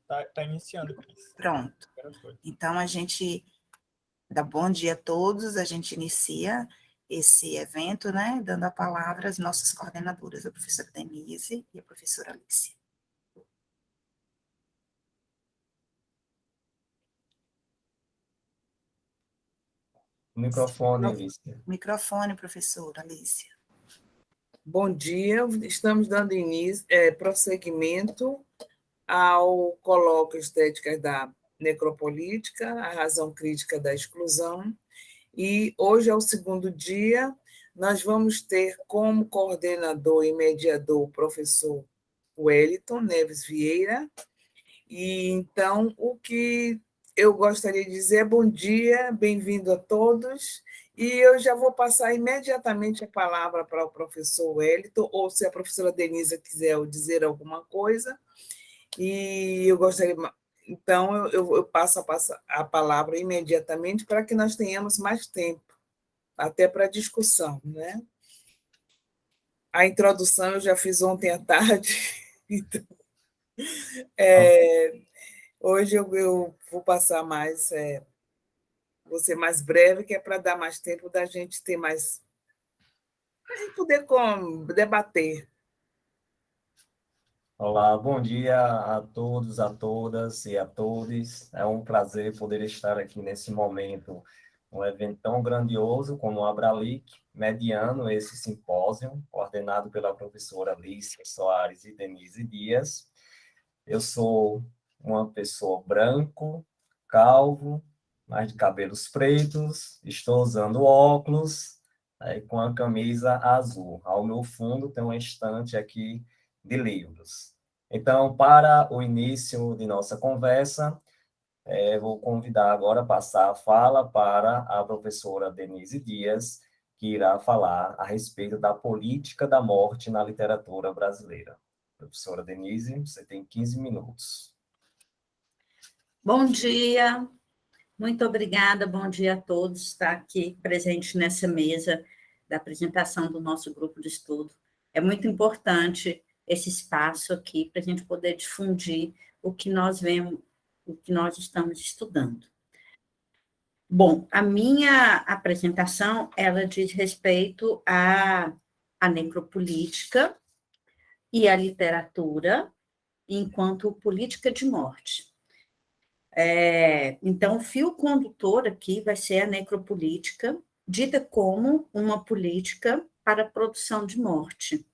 Tá iniciando, Cris. Pronto. Então, a gente dá bom dia a todos, a gente inicia esse evento, né, dando a palavra às nossas coordenadoras, a professora Denise e a professora Alicia. Microfone, Alicia. Microfone, professora Alicia. Bom dia, estamos dando prosseguimento ao colóquio Estéticas da Necropolítica, a razão crítica da exclusão, e hoje é o segundo dia, nós vamos ter como coordenador e mediador o professor Wellington Neves Vieira, e então o que eu gostaria de dizer é bom dia, bem-vindo a todos, e eu já vou passar imediatamente a palavra para o professor Wellington, ou se a professora Denise quiser dizer alguma coisa, e eu gostaria... Então, eu passo a palavra imediatamente para que nós tenhamos mais tempo, até para discussão, né? A introdução eu já fiz ontem à tarde, então... Hoje eu vou passar mais, vou ser mais breve, que é para dar mais tempo da gente ter mais... para a gente poder debater. Olá, bom dia a todos, a todas e a todos. É um prazer poder estar aqui nesse momento, um evento tão grandioso como o Abralic, mediando esse simpósio, coordenado pela professora Alicia Soares e Denise Dias. Eu sou uma pessoa branco, calvo, mas de cabelos pretos, estou usando óculos, com a camisa azul. Ao meu fundo tem uma estante aqui de livros. Então, para o início de nossa conversa, vou convidar agora a passar a fala para a professora Denise Dias, que irá falar a respeito da política da morte na literatura brasileira. Professora Denise, você tem 15 minutos. Bom dia, muito obrigada, bom dia a todos, estar aqui presente nessa mesa da apresentação do nosso grupo de estudo. É muito importante esse espaço aqui para a gente poder difundir o que nós vemos, o que nós estamos estudando. Bom, a minha apresentação, ela diz respeito à necropolítica e à literatura enquanto política de morte. Então, o fio condutor aqui vai ser a necropolítica, dita como uma política para a produção de morte.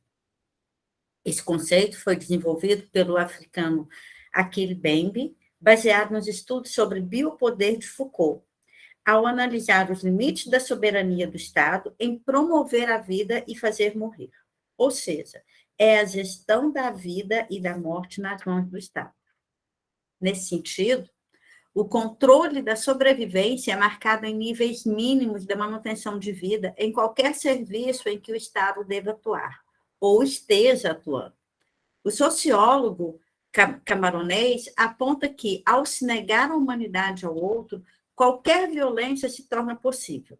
Esse conceito foi desenvolvido pelo africano Achille Mbembe, baseado nos estudos sobre biopoder de Foucault, ao analisar os limites da soberania do Estado em promover a vida e fazer morrer. Ou seja, é a gestão da vida e da morte nas mãos do Estado. Nesse sentido, o controle da sobrevivência é marcado em níveis mínimos da manutenção de vida em qualquer serviço em que o Estado deva atuar, ou esteja atuando. O sociólogo camaronês aponta que, ao se negar a humanidade ao outro, qualquer violência se torna possível.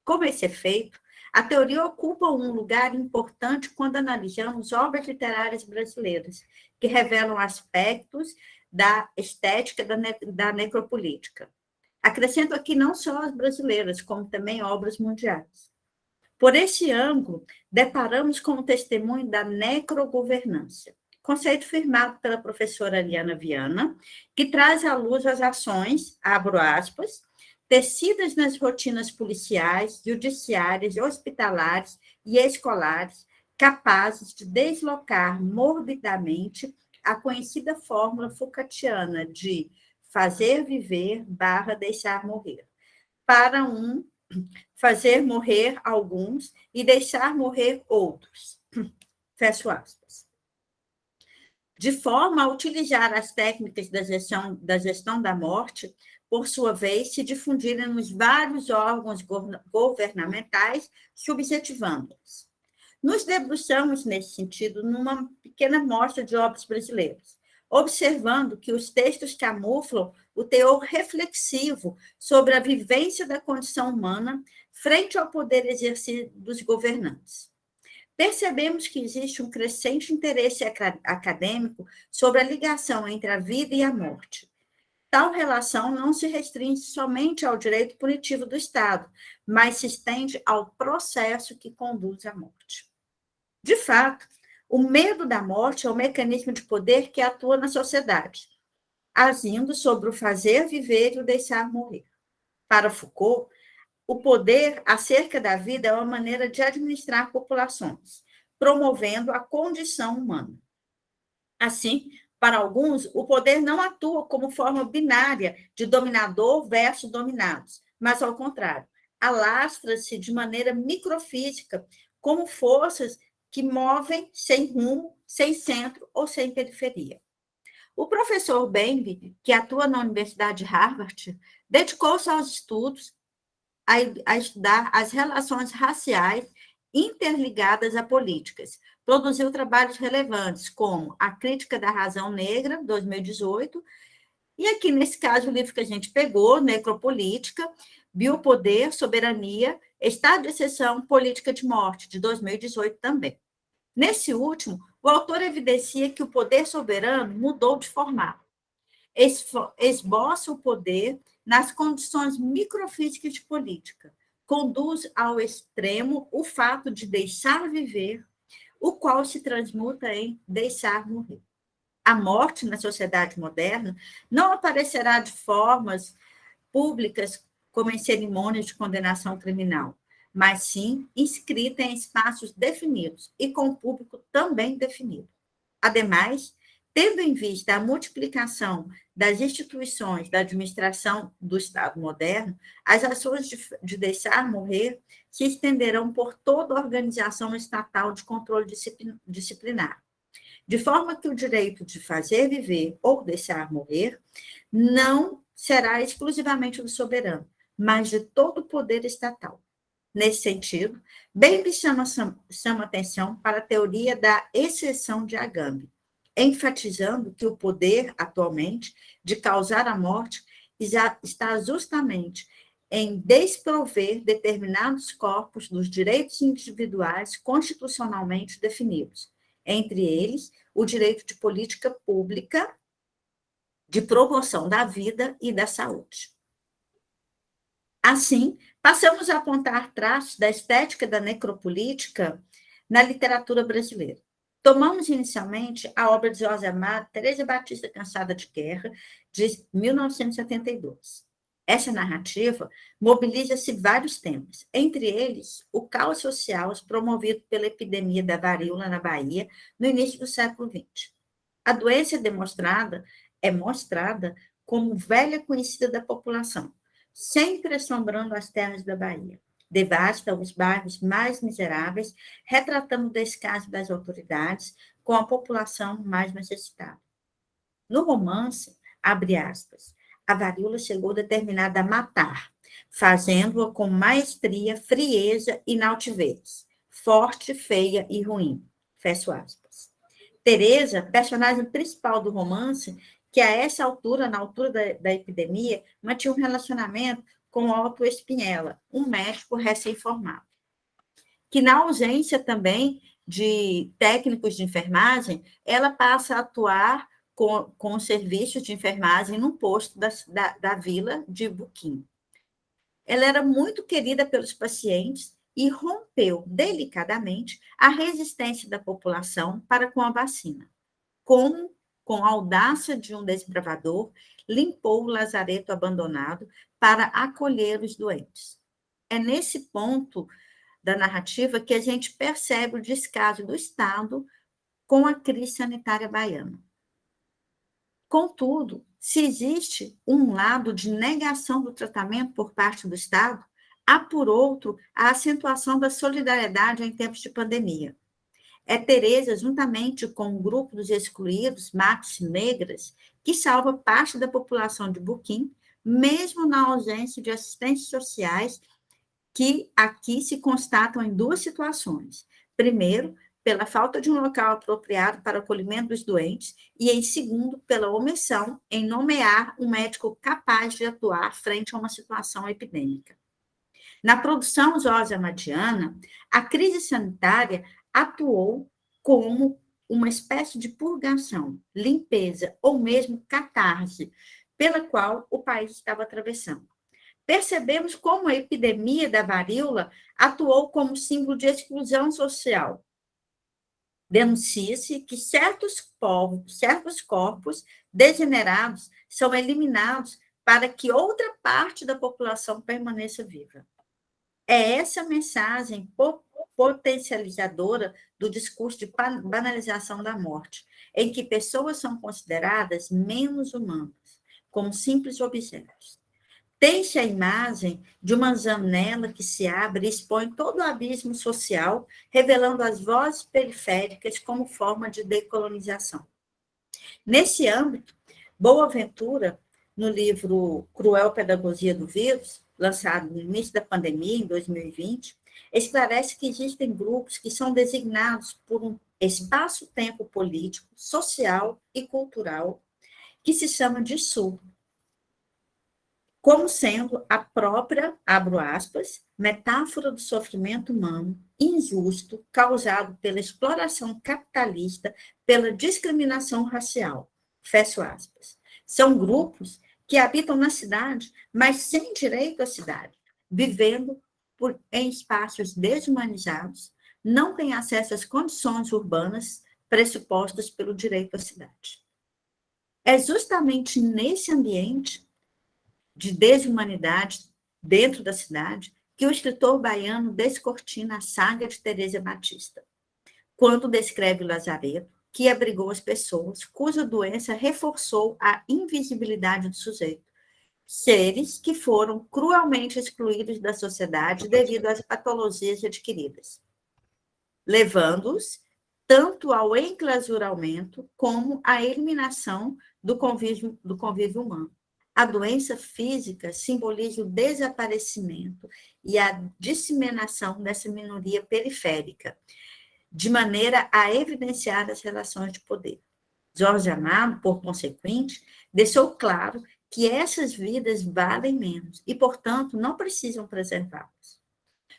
Como esse é feito, a teoria ocupa um lugar importante quando analisamos obras literárias brasileiras, que revelam aspectos da estética da necropolítica. Acrescento aqui não só as brasileiras, como também obras mundiais. Por esse ângulo, deparamos com o testemunho da necrogovernância, conceito firmado pela professora Liana Viana, que traz à luz as ações, abro aspas, tecidas nas rotinas policiais, judiciárias, hospitalares e escolares, capazes de deslocar morbidamente a conhecida fórmula Foucaultiana de fazer viver / deixar morrer, para fazer morrer alguns e deixar morrer outros. Fecho aspas. De forma a utilizar as técnicas da gestão da morte, por sua vez, se difundirem nos vários órgãos governamentais, subjetivando-os. Nos debruçamos, nesse sentido, numa pequena amostra de obras brasileiras, observando que os textos camuflam o teor reflexivo sobre a vivência da condição humana frente ao poder exercido dos governantes. percebemos que existe um crescente interesse acadêmico sobre a ligação entre a vida e a morte. Tal relação não se restringe somente ao direito punitivo do Estado, mas se estende ao processo que conduz à morte. De fato, o medo da morte é um mecanismo de poder que atua na sociedade, agindo sobre o fazer viver e o deixar morrer. Para Foucault, o poder acerca da vida é uma maneira de administrar populações, promovendo a condição humana. Assim, para alguns, o poder não atua como forma binária de dominador versus dominados, mas, ao contrário, alastra-se de maneira microfísica, como forças que movem sem rumo, sem centro ou sem periferia. O professor Bembe, que atua na Universidade de Harvard, dedicou-se aos estudos a estudar as relações raciais interligadas a políticas. Produziu trabalhos relevantes, como A Crítica da Razão Negra, 2018, e aqui, nesse caso, o livro que a gente pegou, Necropolítica, Biopoder, Soberania, Estado de Exceção, Política de Morte, de 2018 também. Nesse último, o autor evidencia que o poder soberano mudou de formato. Esboça o poder nas condições microfísicas de política, conduz ao extremo o fato de deixar viver, o qual se transmuta em deixar morrer. A morte na sociedade moderna não aparecerá de formas públicas como em cerimônias de condenação criminal, mas sim inscrita em espaços definidos e com público também definido. Ademais, tendo em vista a multiplicação das instituições da administração do Estado moderno, as ações de deixar morrer se estenderão por toda a organização estatal de controle disciplinar, de forma que o direito de fazer viver ou deixar morrer não será exclusivamente do soberano, mas de todo o poder estatal. Nesse sentido, Bembe chama atenção para a teoria da exceção de Agamben, enfatizando que o poder, atualmente, de causar a morte está justamente em desprover determinados corpos dos direitos individuais constitucionalmente definidos, entre eles o direito de política pública de promoção da vida e da saúde. Assim, passamos a apontar traços da estética da necropolítica na literatura brasileira. Tomamos inicialmente a obra de Jorge Amado, Teresa Batista Cansada de Guerra, de 1972. Essa narrativa mobiliza-se vários temas, entre eles o caos social promovido pela epidemia da varíola na Bahia no início do século XX. A doença é mostrada como velha conhecida da população, sempre assombrando as terras da Bahia. Devasta os bairros mais miseráveis, retratando o descaso das autoridades com a população mais necessitada. No romance, abre aspas, a varíola chegou determinada a matar, fazendo-a com maestria, frieza e altivez, forte, feia e ruim. Fecho aspas. Teresa, personagem principal do romance, que a essa altura, na altura da epidemia, mantinha um relacionamento com Otto Espinhela, um médico recém-formado, que na ausência também de técnicos de enfermagem, ela passa a atuar com serviços de enfermagem num posto da vila de Buquim. Ela era muito querida pelos pacientes e rompeu delicadamente a resistência da população para com a vacina. Com a audácia de um desbravador, limpou o lazareto abandonado para acolher os doentes. É nesse ponto da narrativa que a gente percebe o descaso do Estado com a crise sanitária baiana. Contudo, se existe um lado de negação do tratamento por parte do Estado, há, por outro, a acentuação da solidariedade em tempos de pandemia. É Teresa, juntamente com o grupo dos excluídos, Max Negras, que salva parte da população de Buquim, mesmo na ausência de assistentes sociais, que aqui se constatam em duas situações. Primeiro, pela falta de um local apropriado para o acolhimento dos doentes, e, em segundo, pela omissão em nomear um médico capaz de atuar frente a uma situação epidêmica. Na produção Jorge Amadiana, a crise sanitária atuou como uma espécie de purgação, limpeza ou mesmo catarse, pela qual o país estava atravessando. Percebemos como a epidemia da varíola atuou como símbolo de exclusão social. Denuncia-se que certos corpos degenerados são eliminados para que outra parte da população permaneça viva. É essa mensagem potencializadora do discurso de banalização da morte, em que pessoas são consideradas menos humanas, como simples objetos. Tem-se a imagem de uma janela que se abre e expõe todo o abismo social, revelando as vozes periféricas como forma de decolonização. Nesse âmbito, Boaventura, no livro Cruel Pedagogia do Vírus, lançado no início da pandemia, em 2020, esclarece que existem grupos que são designados por um espaço-tempo político, social e cultural, que se chama de Sul, como sendo a própria, abro aspas, metáfora do sofrimento humano injusto causado pela exploração capitalista, pela discriminação racial, fecho aspas. São grupos que habitam na cidade, mas sem direito à cidade, vivendo em espaços desumanizados, não têm acesso às condições urbanas pressupostas pelo direito à cidade. É justamente nesse ambiente de desumanidade dentro da cidade que o escritor baiano descortina a saga de Teresa Batista, quando descreve o lazareto que abrigou as pessoas cuja doença reforçou a invisibilidade do sujeito, seres que foram cruelmente excluídos da sociedade devido às patologias adquiridas, levando-os tanto ao enclausuramento como à eliminação do convívio humano. A doença física simboliza o desaparecimento e a disseminação dessa minoria periférica, de maneira a evidenciar as relações de poder. Jorge Amado, por consequente, deixou claro que essas vidas valem menos e, portanto, não precisam preservá-las.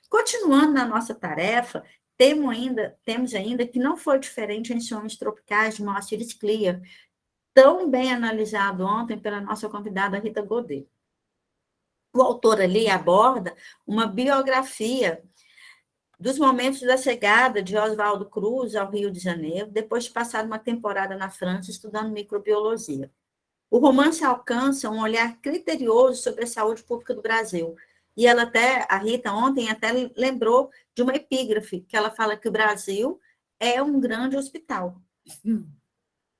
Continuando na nossa tarefa, temos ainda que não foi diferente em Sonhos Tropicais, de Moacir Scliar, tão bem analisado ontem pela nossa convidada Rita Godet. O autor ali aborda uma biografia dos momentos da chegada de Oswaldo Cruz ao Rio de Janeiro, depois de passar uma temporada na França estudando microbiologia. O romance alcança um olhar criterioso sobre a saúde pública do Brasil. E a Rita ontem até lembrou de uma epígrafe, que ela fala que o Brasil é um grande hospital.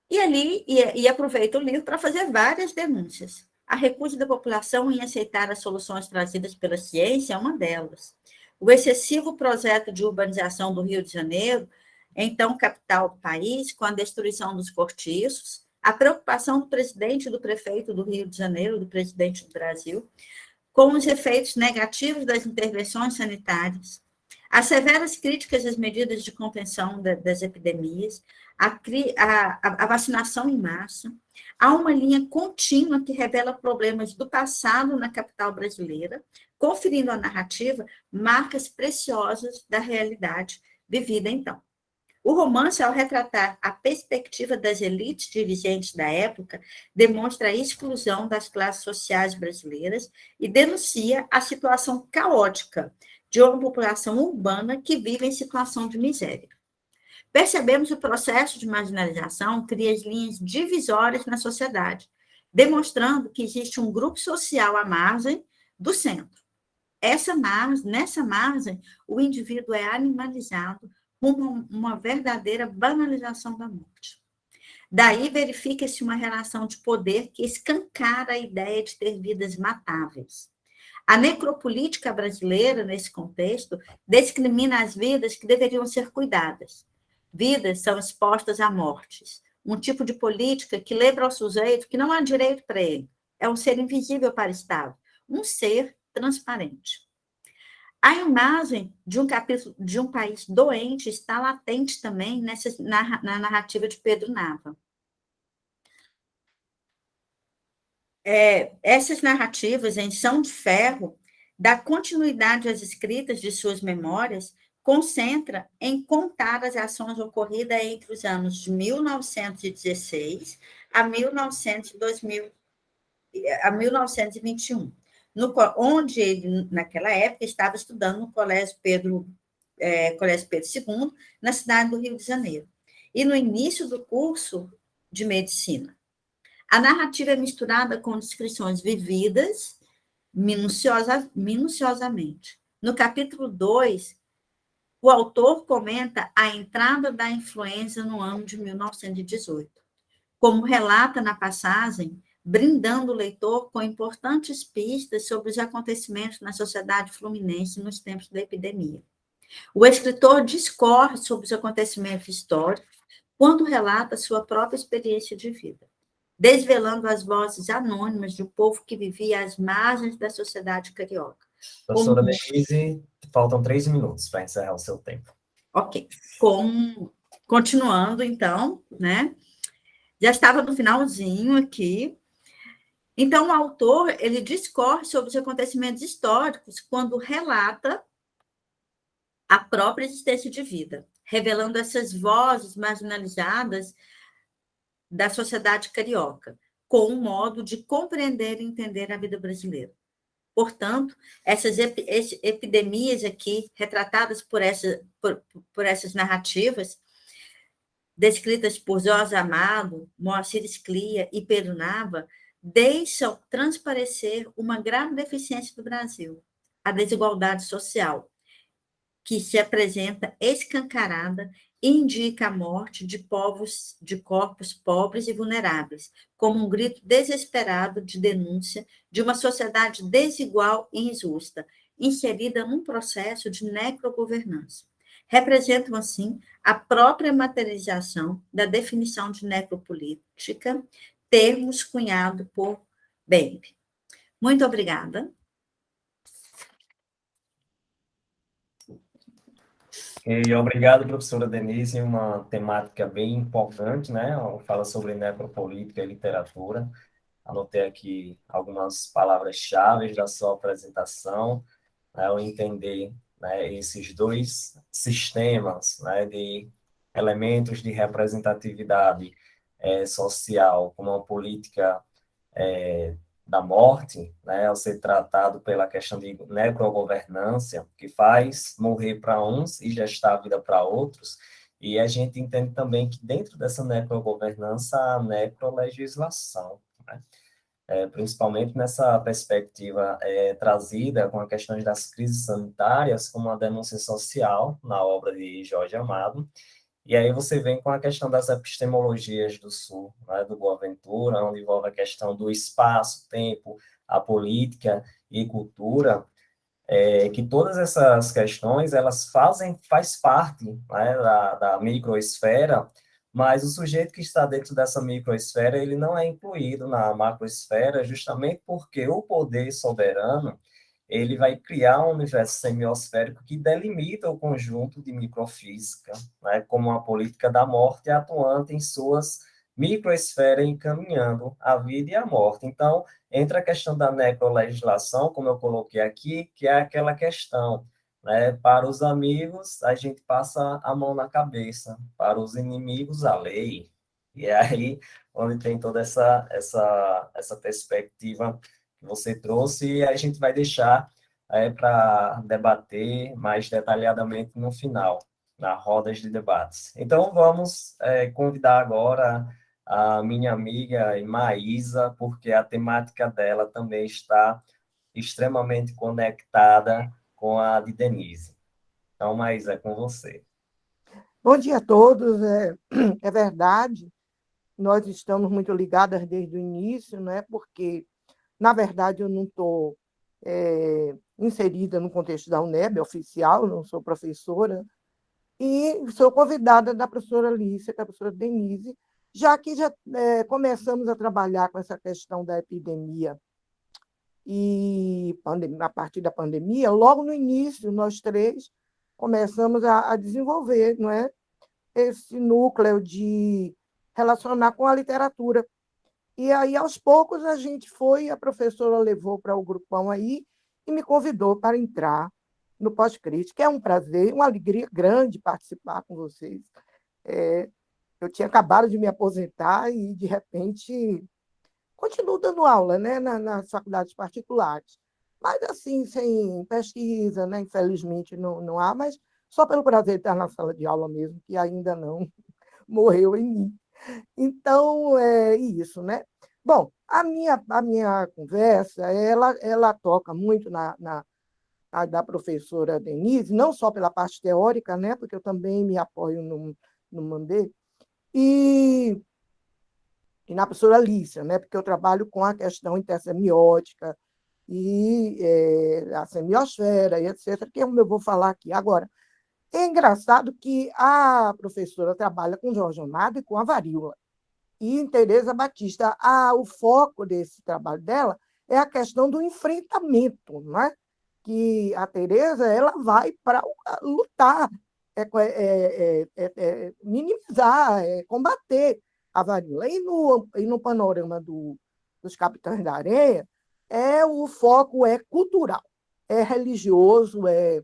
E aproveita o livro para fazer várias denúncias. A recusa da população em aceitar as soluções trazidas pela ciência é uma delas. O excessivo projeto de urbanização do Rio de Janeiro, então capital do país, com a destruição dos cortiços, a preocupação do presidente e do prefeito do Rio de Janeiro, do presidente do Brasil, com os efeitos negativos das intervenções sanitárias, as severas críticas às medidas de contenção das epidemias, a vacinação em massa. Há uma linha contínua que revela problemas do passado na capital brasileira, conferindo à narrativa marcas preciosas da realidade vivida então. O romance, ao retratar a perspectiva das elites dirigentes da época, demonstra a exclusão das classes sociais brasileiras e denuncia a situação caótica de uma população urbana que vive em situação de miséria. Percebemos o processo de marginalização cria as linhas divisórias na sociedade, demonstrando que existe um grupo social à margem do centro. Nessa margem, o indivíduo é animalizado como uma verdadeira banalização da morte. Daí verifica-se uma relação de poder que escancara a ideia de ter vidas matáveis. A necropolítica brasileira, nesse contexto, discrimina as vidas que deveriam ser cuidadas. Vidas são expostas a mortes. Um tipo de política que lembra ao sujeito que não há direito para ele. É um ser invisível para o Estado. Um ser transparente. A imagem de um capítulo de um país doente está latente também na narrativa de Pedro Nava. Essas narrativas em Chão de Ferro dá continuidade às escritas de suas memórias concentra em contar as ações ocorridas entre os anos de 1916 a 1921, onde ele, naquela época, estava estudando no Colégio Pedro II, na cidade do Rio de Janeiro, e no início do curso de medicina. A narrativa é misturada com descrições vividas minuciosamente. No capítulo 2, o autor comenta a entrada da influenza no ano de 1918, como relata na passagem, brindando o leitor com importantes pistas sobre os acontecimentos na sociedade fluminense nos tempos da epidemia. O escritor discorre sobre os acontecimentos históricos quando relata sua própria experiência de vida, desvelando as vozes anônimas do povo que vivia às margens da sociedade carioca. Professora Denise, faltam 3 minutos para encerrar o seu tempo. Ok. Continuando, então, né? Já estava no finalzinho aqui. Então, o autor, ele discorre sobre os acontecimentos históricos quando relata a própria existência de vida, revelando essas vozes marginalizadas da sociedade carioca, com um modo de compreender e entender a vida brasileira. Portanto, essas epidemias aqui, retratadas por essas narrativas, descritas por Jorge Amado, Moacir Sclia e Pedro Nava, deixam transparecer uma grave deficiência do Brasil, a desigualdade social, que se apresenta escancarada e indica a morte de corpos pobres e vulneráveis, como um grito desesperado de denúncia de uma sociedade desigual e injusta, inserida num processo de necrogovernança. Representam, assim, a própria materialização da definição de necropolítica, termos cunhado por Bembe. Muito obrigada. E obrigado, professora Denise, uma temática bem importante, né? Fala sobre necropolítica e literatura. Anotei aqui algumas palavras-chave da sua apresentação, né? Eu entender, né, esses dois sistemas, né, de elementos de representatividade social, como uma política da morte, né, ao ser tratado pela questão de necrogovernância, que faz morrer para uns e gestar a vida para outros, e a gente entende também que dentro dessa necrogovernança há a necrolegislação, né? Principalmente nessa perspectiva trazida com a questão das crises sanitárias como uma denúncia social na obra de Jorge Amado. E aí você vem com a questão das epistemologias do Sul, né, do Boaventura, onde envolve a questão do espaço, tempo, a política e cultura, que todas essas questões, elas faz parte, né, da microesfera, mas o sujeito que está dentro dessa microesfera, ele não é incluído na macroesfera, justamente porque o poder soberano, ele vai criar um universo semiosférico que delimita o conjunto de microfísica, né, como uma política da morte atuante em suas microesferas, encaminhando a vida e a morte. Então, entra a questão da necrolegislação, como eu coloquei aqui, que é aquela questão, né, para os amigos, a gente passa a mão na cabeça, para os inimigos, a lei. E é aí onde tem toda essa perspectiva que você trouxe, e a gente vai deixar para debater mais detalhadamente no final, na rodas de debates. Então, vamos convidar agora a minha amiga Maísa, porque a temática dela também está extremamente conectada com a de Denise. Então, Maísa, é com você. Bom dia a todos. É verdade, nós estamos muito ligadas desde o início, né? Porque, na verdade, eu não estou inserida no contexto da UNEB, oficial, não sou professora, e sou convidada da professora Lícia, da professora Denise, já que começamos a trabalhar com essa questão da epidemia e a partir da pandemia, logo no início, nós três começamos a desenvolver, não é, esse núcleo de relacionar com a literatura. E aí, aos poucos, a professora levou para o grupão aí e me convidou para entrar no Pós-Crítica. É um prazer, uma alegria grande participar com vocês. Eu tinha acabado de me aposentar e, de repente, continuo dando aula, né, nas faculdades particulares. Mas, assim, sem pesquisa, né, infelizmente, não há, mas só pelo prazer de estar na sala de aula mesmo, que ainda não morreu em mim. Então, é isso, né? Bom, a minha conversa, ela toca muito a da professora Denise, não só pela parte teórica, né, porque eu também me apoio no Mandé, e na professora Lícia, né, porque eu trabalho com a questão intersemiótica e a semiosfera, e etc., que eu vou falar aqui agora. É engraçado que a professora trabalha com Jorge Amado e com a varíola. E em Tereza Batista, o foco desse trabalho dela é a questão do enfrentamento, não é? Que a Tereza ela vai para lutar, minimizar, combater a varíola. E no panorama dos Capitães da Areia, o foco é cultural, é religioso, é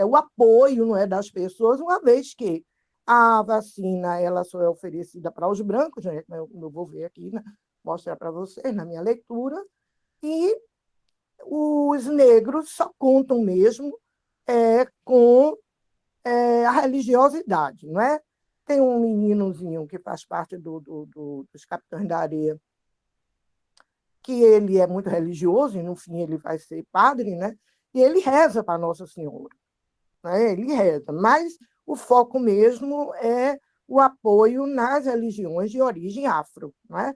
o apoio, não é, das pessoas, uma vez que a vacina ela só é oferecida para os brancos, né? Eu vou ver aqui, né? Mostrar para vocês na minha leitura, e os negros só contam mesmo com a religiosidade, não é? Tem um meninozinho que faz parte dos Capitães da Areia, que ele é muito religioso, e no fim ele vai ser padre, né? E ele reza para Nossa Senhora, né? Ele reza, mas o foco mesmo é o apoio nas religiões de origem afro, né?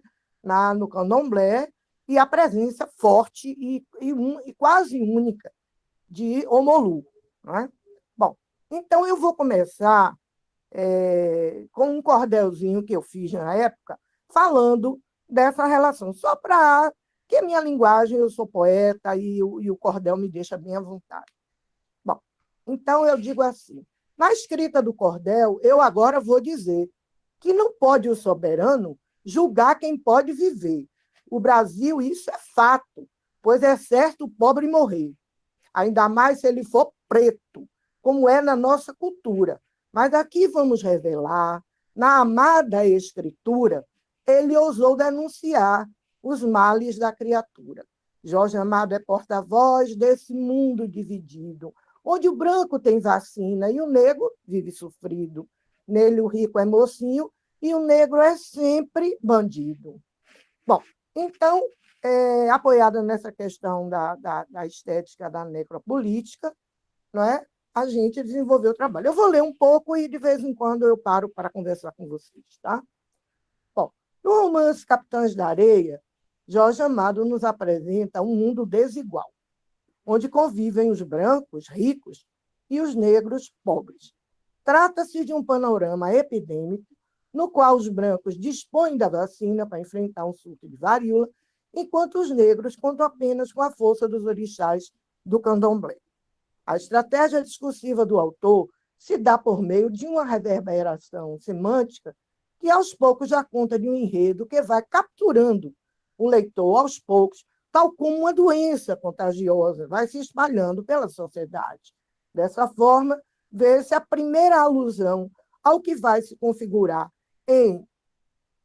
No candomblé, e a presença forte e quase única de Omolu. Né? Bom, então eu vou começar com um cordelzinho que eu fiz na época, falando dessa relação, só para que a minha linguagem, eu sou poeta e o cordel me deixa bem à vontade. Bom, então eu digo assim, na escrita do cordel, eu agora vou dizer que não pode o soberano julgar quem pode viver. O Brasil, isso é fato, pois é certo o pobre morrer, ainda mais se ele for preto, como é na nossa cultura. Mas aqui vamos revelar, na amada Escritura, ele ousou denunciar os males da criatura. Jorge Amado é porta-voz desse mundo dividido, onde o branco tem vacina e o negro vive sofrido. Nele o rico é mocinho e o negro é sempre bandido. Bom, então, apoiada nessa questão da estética da necropolítica, não é? A gente desenvolveu o trabalho. Eu vou ler um pouco e, de vez em quando, eu paro para conversar com vocês. Tá? Bom, no romance Capitães da Areia, Jorge Amado nos apresenta um mundo desigual, onde convivem os brancos ricos e os negros pobres. Trata-se de um panorama epidêmico no qual os brancos dispõem da vacina para enfrentar um surto de varíola, enquanto os negros contam apenas com a força dos orixás do candomblé. A estratégia discursiva do autor se dá por meio de uma reverberação semântica que, aos poucos, dá conta de um enredo que vai capturando o leitor, aos poucos, tal como uma doença contagiosa vai se espalhando pela sociedade. Dessa forma, vê-se a primeira alusão ao que vai se configurar em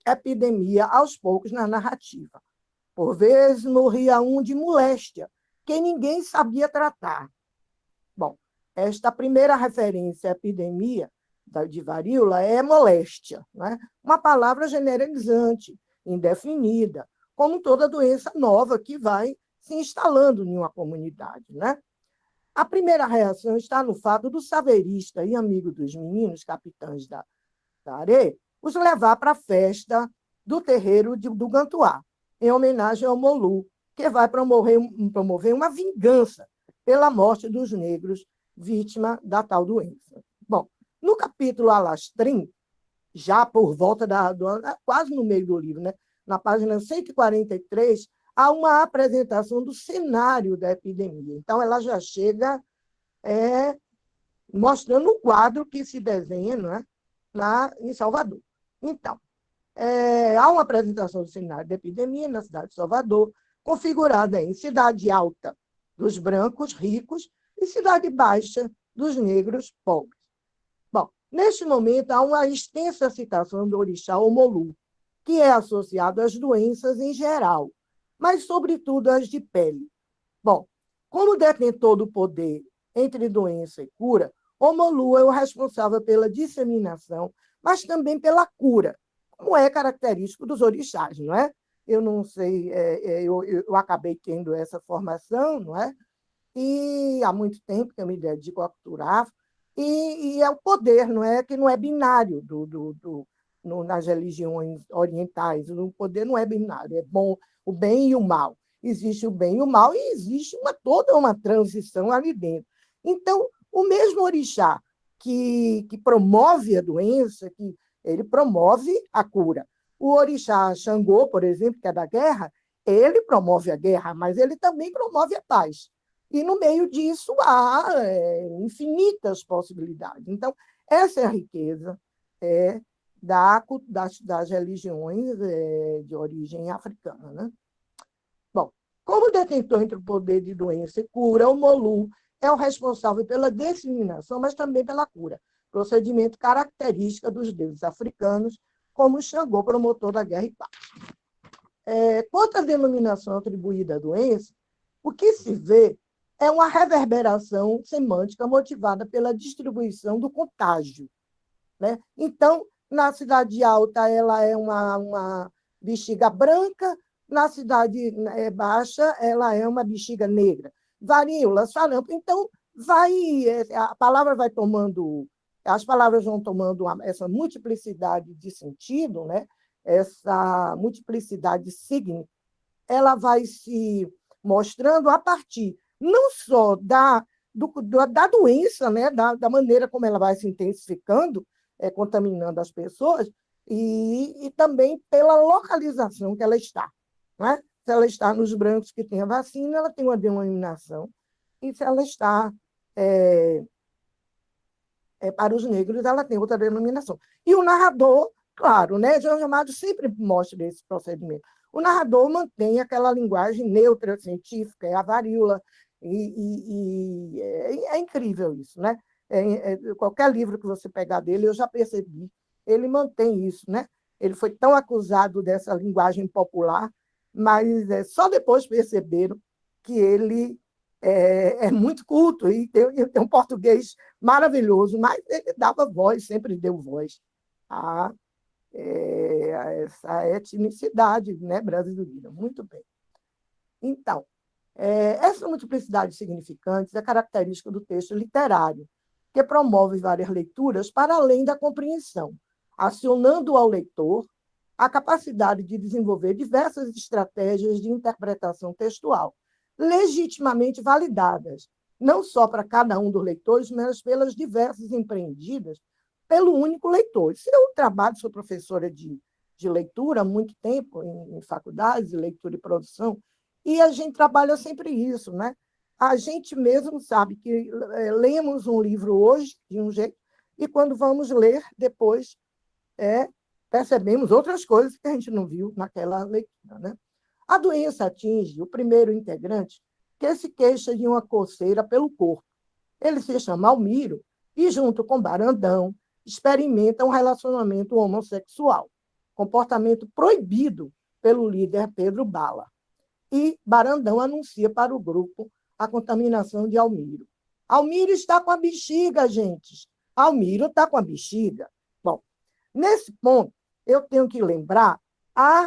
epidemia aos poucos na narrativa. Por vezes, morria um de moléstia, que ninguém sabia tratar. Bom, esta primeira referência à epidemia de varíola é moléstia, né? Uma palavra generalizante, indefinida, como toda doença nova que vai se instalando em uma comunidade. Né? A primeira reação está no fato do saverista e amigo dos meninos, Capitães da Areia, os levar para a festa do terreiro do Gantuá, em homenagem ao Molu, que vai promover uma vingança pela morte dos negros, vítima da tal doença. Bom, no capítulo Alastrim, já por volta quase no meio do livro, né? Na página 143, há uma apresentação do cenário da epidemia. Então, ela já chega mostrando o quadro que se desenha, né, em Salvador. Então, há uma apresentação do cenário da epidemia na cidade de Salvador, configurada em cidade alta dos brancos ricos e Cidade Baixa dos negros pobres. Bom, neste momento, há uma extensa citação do orixá Omolu, que é associado às doenças em geral, mas, sobretudo, às de pele. Bom, como detentor do poder entre doença e cura, Omolu é o responsável pela disseminação, mas também pela cura, como é característico dos orixás, não é? Eu não sei, eu acabei tendo essa formação, não é? E há muito tempo que eu me dedico à cultura afro, e é o poder, não é? Que não é binário nas religiões orientais. O poder não é binário, é bom, o bem e o mal. Existe o bem e o mal, e existe toda uma transição ali dentro. Então, o mesmo orixá que promove a doença, que ele promove a cura. O orixá Xangô, por exemplo, que é da guerra, ele promove a guerra, mas ele também promove a paz. E, no meio disso, há infinitas possibilidades. Então, essa é a riqueza das religiões de origem africana. Né? Bom, como detentor entre o poder de doença e cura, o Molu é o responsável pela disseminação, mas também pela cura, procedimento característico dos deuses africanos, como o Xangô, promotor da guerra e paz. Quanto à denominação atribuída à doença, o que se vê é uma reverberação semântica motivada pela distribuição do contágio. Né? Então, na Cidade Alta, ela é uma bexiga branca, na Cidade Baixa, ela é uma bexiga negra. Varíola, sarampo. Então, a palavra vai tomando, as palavras vão tomando essa multiplicidade de sentido, né? Essa multiplicidade de signo, ela vai se mostrando a partir não só da doença, né? da maneira como ela vai se intensificando, contaminando as pessoas, e também pela localização que ela está. Né? Se ela está nos brancos que têm a vacina, ela tem uma denominação, e se ela está para os negros, ela tem outra denominação. E o narrador, claro, né? Jorge Amado sempre mostra esse procedimento. O narrador mantém aquela linguagem neutra, científica, é a varíola, e é incrível isso. Né? Qualquer livro que você pegar dele, eu já percebi, ele mantém isso. Né? Ele foi tão acusado dessa linguagem popular, mas só depois perceberam que ele é muito culto e tem um português maravilhoso, mas ele dava voz, sempre deu voz a essa etnicidade, né, brasileira. Muito bem. Então, essa multiplicidade de significantes é característica do texto literário, que promove várias leituras para além da compreensão, acionando ao leitor a capacidade de desenvolver diversas estratégias de interpretação textual, legitimamente validadas, não só para cada um dos leitores, mas pelas diversas empreendidas pelo único leitor. Eu trabalho, sou professora de leitura há muito tempo, em faculdades, de leitura e produção, e a gente trabalha sempre isso. Né? A gente mesmo sabe que lemos um livro hoje de um jeito, e quando vamos ler, depois percebemos outras coisas que a gente não viu naquela leitura. Né? A doença atinge o primeiro integrante que se queixa de uma coceira pelo corpo. Ele se chama Almiro e, junto com Barandão, experimenta um relacionamento homossexual, comportamento proibido pelo líder Pedro Bala. E Barandão anuncia para o grupo a contaminação de Almiro. Almiro está com a bexiga, gente. Almiro está com a bexiga. Bom, nesse ponto, eu tenho que lembrar a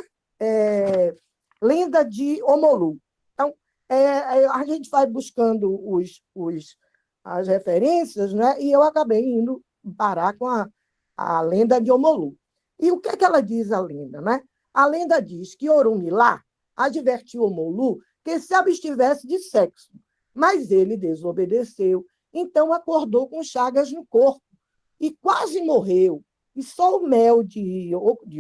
lenda de Omolu. Então, a gente vai buscando as referências, né? E eu acabei indo parar com a lenda de Omolu. E o que é que ela diz, a lenda? Né? A lenda diz que Orunmilá advertiu Omolu que se abstivesse de sexo, mas ele desobedeceu, então acordou com chagas no corpo e quase morreu, e só o mel de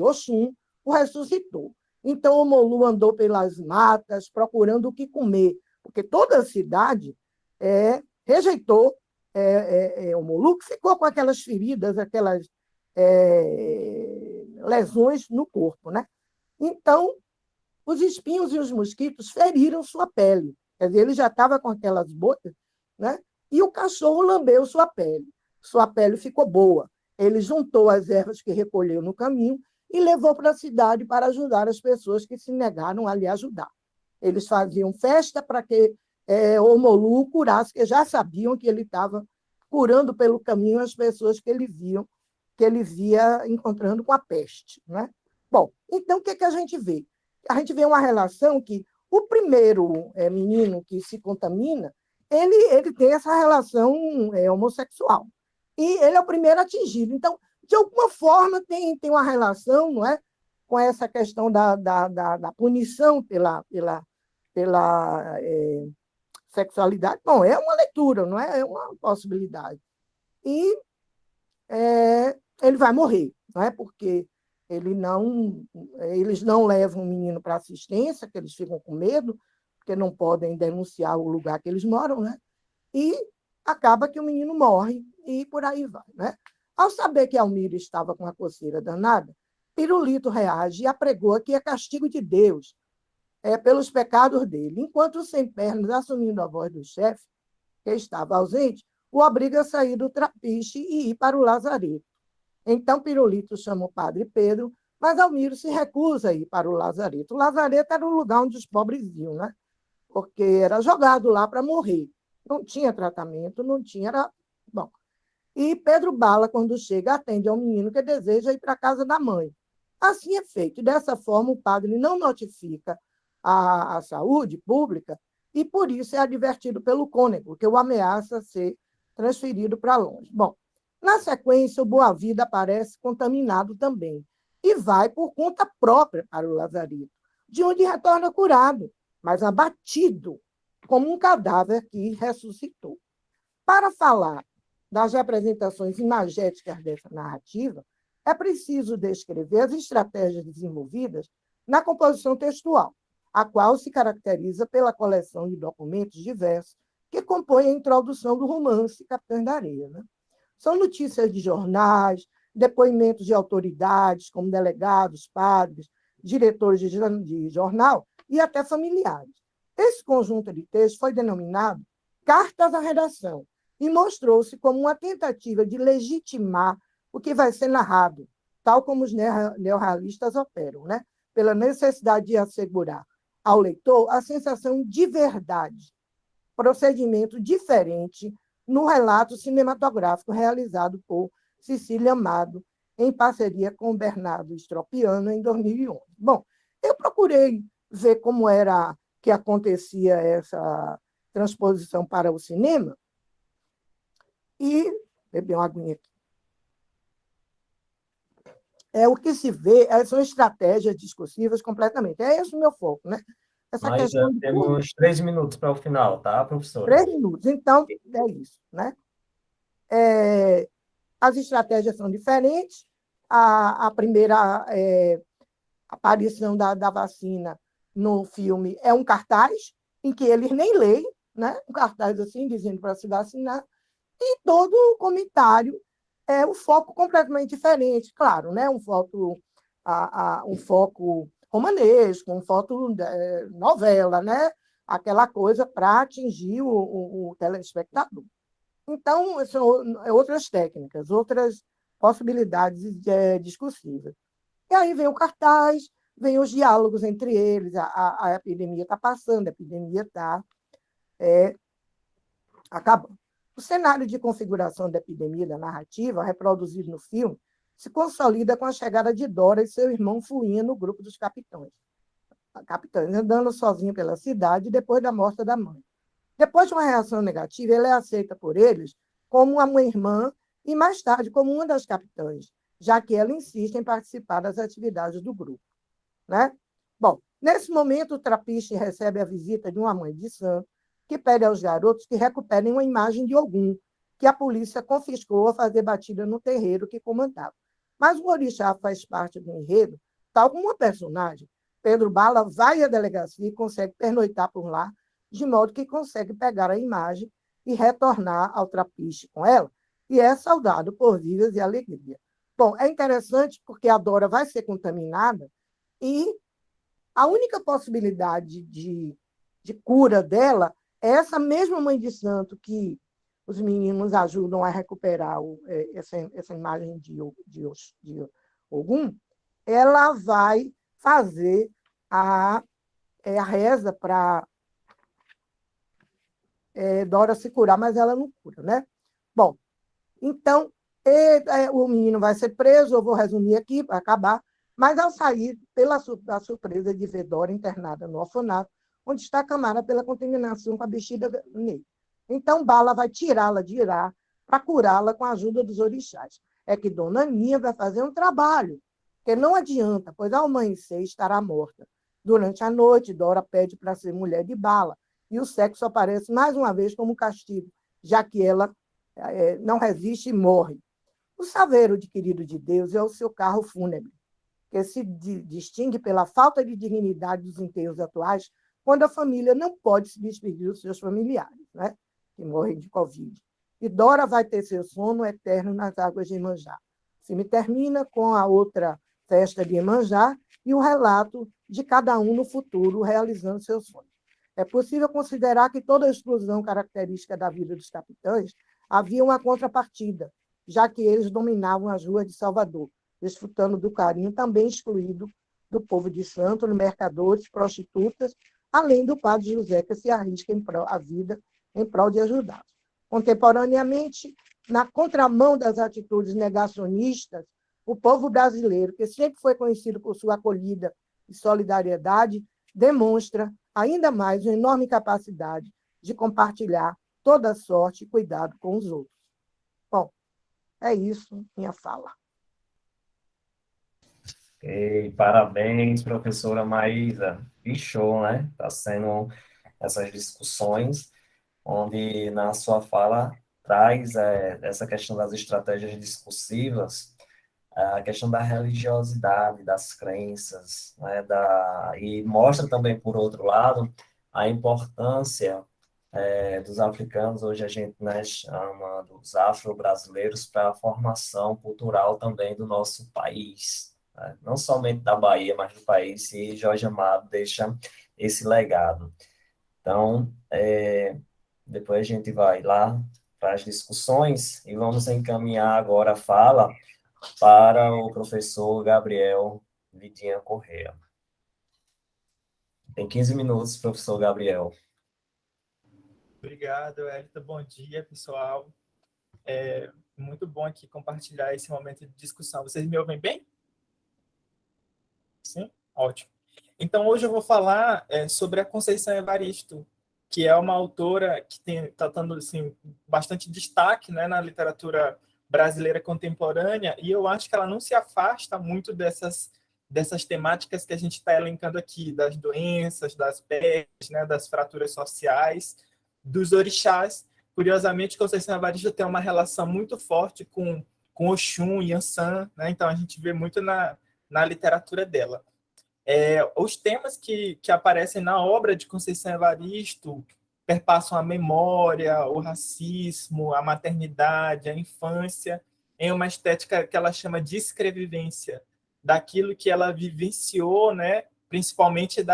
Oxum o ressuscitou. Então, Omolu andou pelas matas procurando o que comer, porque toda a cidade rejeitou Omolu, que ficou com aquelas feridas, aquelas lesões no corpo. Né? Então, os espinhos e os mosquitos feriram sua pele. Quer dizer, ele já estava com aquelas botas, né? e o cachorro lambeu sua pele. Sua pele ficou boa. Ele juntou as ervas que recolheu no caminho e levou para a cidade para ajudar as pessoas que se negaram a lhe ajudar. Eles faziam festa para que o Molu curasse, que já sabiam que ele estava curando pelo caminho as pessoas que ele via encontrando com a peste. Né? Bom, então o que a gente vê? A gente vê uma relação que o primeiro menino que se contamina, ele tem essa relação homossexual. E ele é o primeiro atingido. Então, de alguma forma, tem uma relação, não é, com essa questão da punição pela sexualidade. Bom, é uma leitura, não é uma possibilidade. E ele vai morrer, não é? Porque eles não levam o menino para assistência, que eles ficam com medo, porque não podem denunciar o lugar que eles moram, né? E acaba que o menino morre e por aí vai. Né? Ao saber que Almiro estava com a coceira danada, Pirulito reage e apregoa que é castigo de Deus pelos pecados dele, enquanto o Sem Pernas, assumindo a voz do chefe, que estava ausente, o obriga a sair do trapiche e ir para o lazareto. Então Pirulito chama o padre Pedro, mas Almiro se recusa a ir para o lazareto. O lazareto era o lugar onde os pobres iam, né? Porque era jogado lá para morrer. Não tinha tratamento, não tinha... Bom, e Pedro Bala, quando chega, atende ao menino que deseja ir para a casa da mãe. Assim é feito. E dessa forma, o padre não notifica a saúde pública e, por isso, é advertido pelo cônego, que o ameaça ser transferido para longe. Bom, na sequência, o Boa Vida aparece contaminado também e vai por conta própria para o lazareto, de onde retorna curado, mas abatido, como um cadáver que ressuscitou. Para falar das representações imagéticas dessa narrativa, é preciso descrever as estratégias desenvolvidas na composição textual, a qual se caracteriza pela coleção de documentos diversos que compõem a introdução do romance Capitães da Areia. Né? São notícias de jornais, depoimentos de autoridades, como delegados, padres, diretores de jornal e até familiares. Esse conjunto de textos foi denominado Cartas à Redação e mostrou-se como uma tentativa de legitimar o que vai ser narrado, tal como os neorrealistas operam, né? Pela necessidade de assegurar ao leitor a sensação de verdade, procedimento diferente no relato cinematográfico realizado por Cecília Amado, em parceria com Bernardo Stropiano, em 2011. Bom, eu procurei ver como era que acontecia essa transposição para o cinema e beber uma aguinha aqui. O que se vê são estratégias discursivas completamente. É esse o meu foco, né? Essa Mas questão temos 3 minutos para o final, tá, professora? 3 minutos. Então, é isso, né? As estratégias são diferentes. A primeira aparição da vacina no filme é um cartaz em que eles nem leem, né? Um cartaz assim, dizendo para se vacinar, e todo o comentário é um foco completamente diferente, claro, né? Um foco romanesco, um foco novela, né? Aquela coisa para atingir o telespectador. Então, são outras técnicas, outras possibilidades discursivas. E aí vem o cartaz, vem os diálogos entre eles, a epidemia está passando, a epidemia está acabando. O cenário de configuração da epidemia da narrativa, reproduzido no filme, se consolida com a chegada de Dora e seu irmão Fuinha no grupo dos capitães, andando sozinho pela cidade depois da morte da mãe. Depois de uma reação negativa, ele é aceita por eles como uma irmã e, mais tarde, como uma das capitãs, já que ela insiste em participar das atividades do grupo. Né? Bom, nesse momento, o Trapiche recebe a visita de uma mãe de santo que pede aos garotos que recuperem uma imagem de Ogum, que a polícia confiscou a fazer batida no terreiro que comandava. Mas o orixá faz parte do enredo, tal como uma personagem. Pedro Bala vai à delegacia e consegue pernoitar por lá, de modo que consegue pegar a imagem e retornar ao Trapiche com ela, e é saudado por vivas e alegria. Bom, é interessante porque a Dora vai ser contaminada e a única possibilidade de cura dela é essa mesma mãe de santo que os meninos ajudam a recuperar essa imagem de Ogum, ela vai fazer a reza para Dora se curar, mas ela não cura, né? Bom, então, o menino vai ser preso, eu vou resumir aqui para acabar, mas ao sair, da surpresa de ver Dora internada no orfanato, onde está acamada pela contaminação com a bexiga negra. Então, Bala vai tirá-la de Irá para curá-la com a ajuda dos orixás. É que Dona Aninha vai fazer um trabalho, que não adianta, pois ao amanhecer estará morta. Durante a noite, Dora pede para ser mulher de Bala, e o sexo aparece mais uma vez como castigo, já que ela não resiste e morre. O saveiro adquirido de Deus é o seu carro fúnebre, que se distingue pela falta de dignidade dos enterros atuais, quando a família não pode se despedir dos seus familiares, né, que morrem de Covid. E Dora vai ter seu sono eterno nas águas de Iemanjá. O filme termina com a outra festa de Iemanjá e o relato de cada um no futuro realizando seus sonhos. É possível considerar que toda a exclusão característica da vida dos capitães havia uma contrapartida, já que eles dominavam as ruas de Salvador, desfrutando do carinho também excluído do povo de Santos, mercadores, prostitutas, além do padre José, que se arrisca a vida em prol de ajudá-los. Contemporaneamente, na contramão das atitudes negacionistas, o povo brasileiro, que sempre foi conhecido por sua acolhida e solidariedade, demonstra ainda mais uma enorme capacidade de compartilhar toda sorte e cuidado com os outros. Bom, é isso, minha fala. E parabéns, professora Maísa. Que show, né? Está sendo essas discussões, onde na sua fala traz essa questão das estratégias discursivas, a questão da religiosidade, das crenças, né? E mostra também, por outro lado, a importância dos africanos, hoje a gente, né, chama dos afro-brasileiros, para a formação cultural também do nosso país, né? Não somente da Bahia, mas do país, e Jorge Amado deixa esse legado. Então, depois a gente vai lá para as discussões e vamos encaminhar agora a fala para o professor Gabriel Vidinha Corrêa. Tem 15 minutos, professor Gabriel. Obrigado, Elita. Bom dia, pessoal. É muito bom aqui compartilhar esse momento de discussão. Vocês me ouvem bem? Sim? Ótimo. Então, hoje eu vou falar sobre a Conceição Evaristo, que é uma autora que está dando assim, bastante destaque, né, na literatura brasileira contemporânea, e eu acho que ela não se afasta muito dessas temáticas que a gente está elencando aqui, das doenças, das pestes, né, das fraturas sociais, dos orixás. Curiosamente, Conceição Evaristo tem uma relação muito forte com Oxum e Yansan, né? Então a gente vê muito na literatura dela. Os temas que aparecem na obra de Conceição Evaristo perpassam a memória, o racismo, a maternidade, a infância, em uma estética que ela chama de escrevivência, daquilo que ela vivenciou, né? Principalmente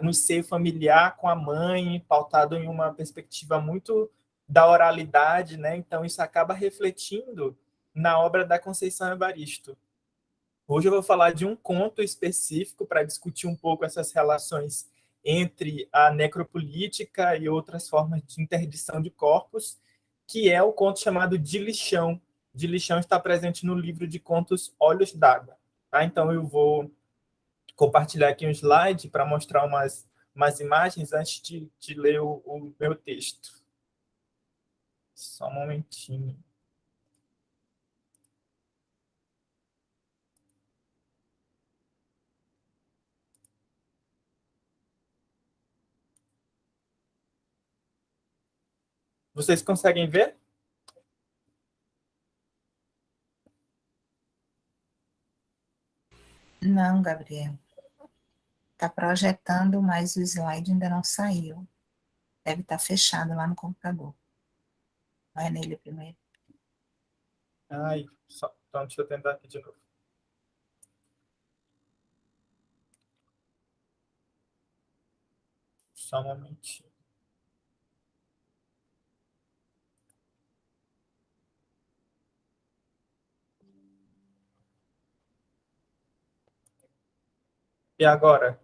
no seio familiar com a mãe, pautado em uma perspectiva muito da oralidade, né? Então isso acaba refletindo na obra da Conceição Evaristo. Hoje eu vou falar de um conto específico para discutir um pouco essas relações entre a necropolítica e outras formas de interdição de corpos, que é o conto chamado De Lixão. De Lixão está presente no livro de contos Olhos d'Água. Tá? Então eu vou compartilhar aqui um slide para mostrar umas imagens antes de ler o meu texto. Só um momentinho. Vocês conseguem ver? Não, Gabriel. Está projetando, mas o slide ainda não saiu. Deve estar fechado lá no computador. Vai nele primeiro. Então deixa eu tentar aqui de novo. Só um momentinho. E agora?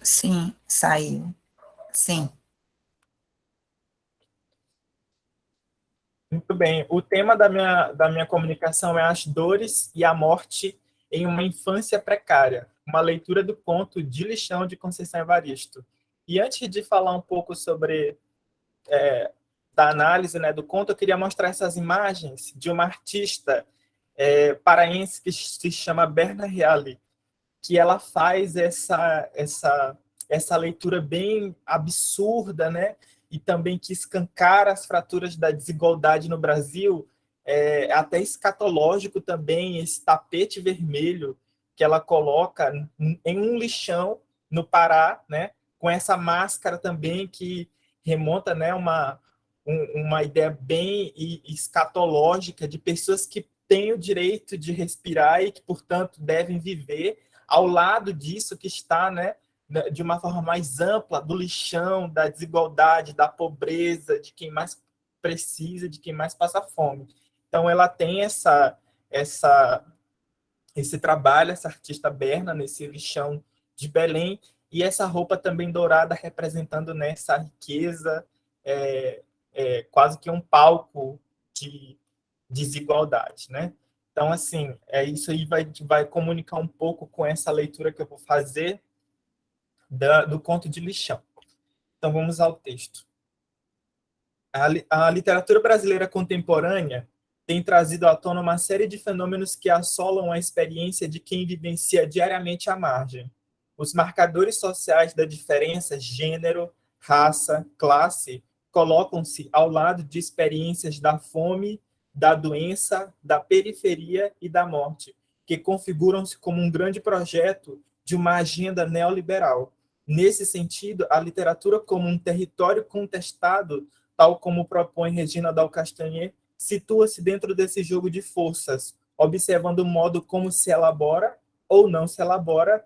Sim, saiu. Sim. Muito bem. O tema da minha comunicação é as dores e a morte em uma infância precária, uma leitura do conto de Lixão de Conceição Evaristo. E antes de falar um pouco sobre da análise, né, do conto, eu queria mostrar essas imagens de uma artista paraense que se chama Berna Reale, que ela faz essa leitura bem absurda, né? E também que escancara as fraturas da desigualdade no Brasil, até escatológico também, esse tapete vermelho que ela coloca em um lixão no Pará, né? Com essa máscara também que remonta, né, uma ideia bem escatológica de pessoas que têm o direito de respirar e que, portanto, devem viver ao lado disso que está, né, de uma forma mais ampla, do lixão, da desigualdade, da pobreza, de quem mais precisa, de quem mais passa fome. Então, ela tem esse trabalho, essa artista Berna, nesse lixão de Belém, e essa roupa também dourada representando, né, essa riqueza, quase que um palco de desigualdade, né? Então, assim, isso aí vai comunicar um pouco com essa leitura que eu vou fazer do conto de Lixão. Então, vamos ao texto. A literatura brasileira contemporânea tem trazido à tona uma série de fenômenos que assolam a experiência de quem vivencia diariamente à margem. Os marcadores sociais da diferença, gênero, raça, classe, colocam-se ao lado de experiências da fome, da doença, da periferia e da morte, que configuram-se como um grande projeto de uma agenda neoliberal. Nesse sentido, a literatura como um território contestado, tal como propõe Regina Dal Castanher, situa-se dentro desse jogo de forças, observando o modo como se elabora ou não se elabora,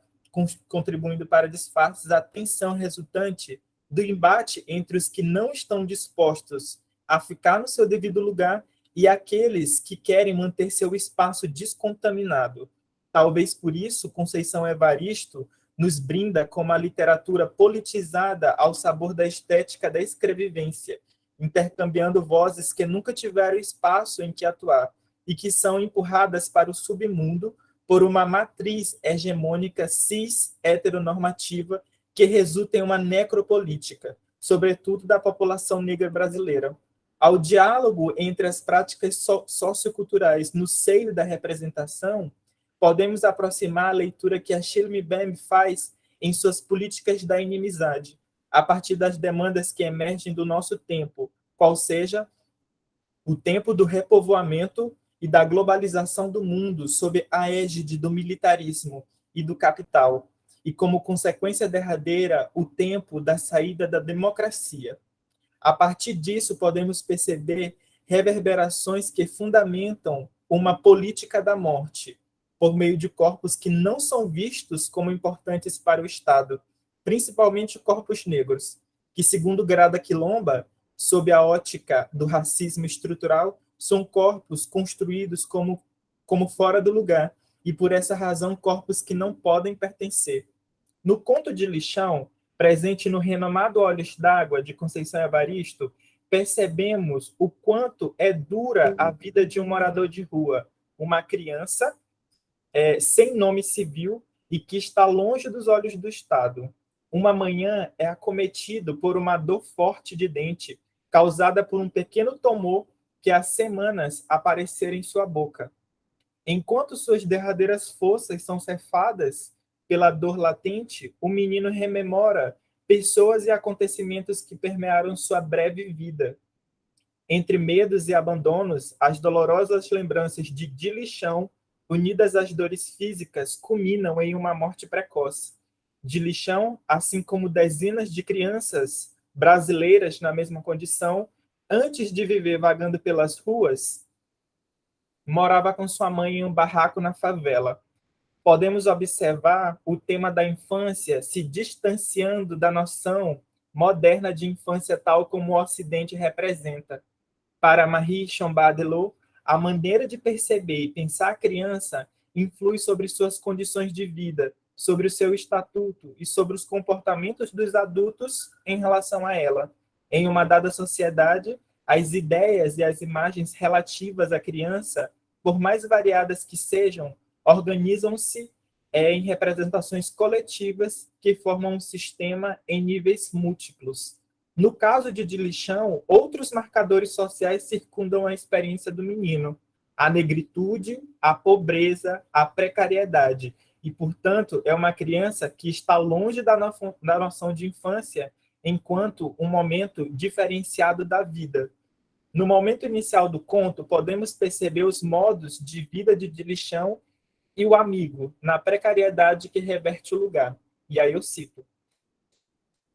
contribuindo para disfarces a tensão resultante do embate entre os que não estão dispostos a ficar no seu devido lugar e aqueles que querem manter seu espaço descontaminado. Talvez por isso Conceição Evaristo nos brinda com uma literatura politizada ao sabor da estética da escrevivência, intercambiando vozes que nunca tiveram espaço em que atuar e que são empurradas para o submundo por uma matriz hegemônica cis-heteronormativa que resulta em uma necropolítica, sobretudo da população negra brasileira. Ao diálogo entre as práticas socioculturais no seio da representação, podemos aproximar a leitura que a Shirley Bem faz em suas políticas da inimizade, a partir das demandas que emergem do nosso tempo, qual seja o tempo do repovoamento e da globalização do mundo sob a égide do militarismo e do capital, e como consequência derradeira, o tempo da saída da democracia. A partir disso, podemos perceber reverberações que fundamentam uma política da morte, por meio de corpos que não são vistos como importantes para o Estado, principalmente corpos negros, que, segundo Grada Quilomba, sob a ótica do racismo estrutural, são corpos construídos como fora do lugar, e por essa razão corpos que não podem pertencer. No conto de Lixão, presente no renomado Olhos d'Água, de Conceição Evaristo, percebemos o quanto é dura a vida de um morador de rua, uma criança sem nome civil e que está longe dos olhos do Estado. Uma manhã é acometido por uma dor forte de dente, causada por um pequeno tumor que há semanas aparecera em sua boca. Enquanto suas derradeiras forças são cefadas pela dor latente, o menino rememora pessoas e acontecimentos que permearam sua breve vida. Entre medos e abandonos, as dolorosas lembranças de Lixão, unidas às dores físicas, culminam em uma morte precoce. De Lixão, assim como dezenas de crianças brasileiras na mesma condição, antes de viver vagando pelas ruas, morava com sua mãe em um barraco na favela. Podemos observar o tema da infância se distanciando da noção moderna de infância tal como o Ocidente representa. Para Marie Chambat-Delot, a maneira de perceber e pensar a criança influi sobre suas condições de vida, sobre o seu estatuto e sobre os comportamentos dos adultos em relação a ela. Em uma dada sociedade, as ideias e as imagens relativas à criança, por mais variadas que sejam, organizam-se em representações coletivas que formam um sistema em níveis múltiplos. No caso de Dilichão, outros marcadores sociais circundam a experiência do menino: a negritude, a pobreza, a precariedade. E, portanto, é uma criança que está longe da noção de infância enquanto um momento diferenciado da vida. No momento inicial do conto, podemos perceber os modos de vida de Dilichão e o amigo, na precariedade que reverte o lugar. E aí eu cito: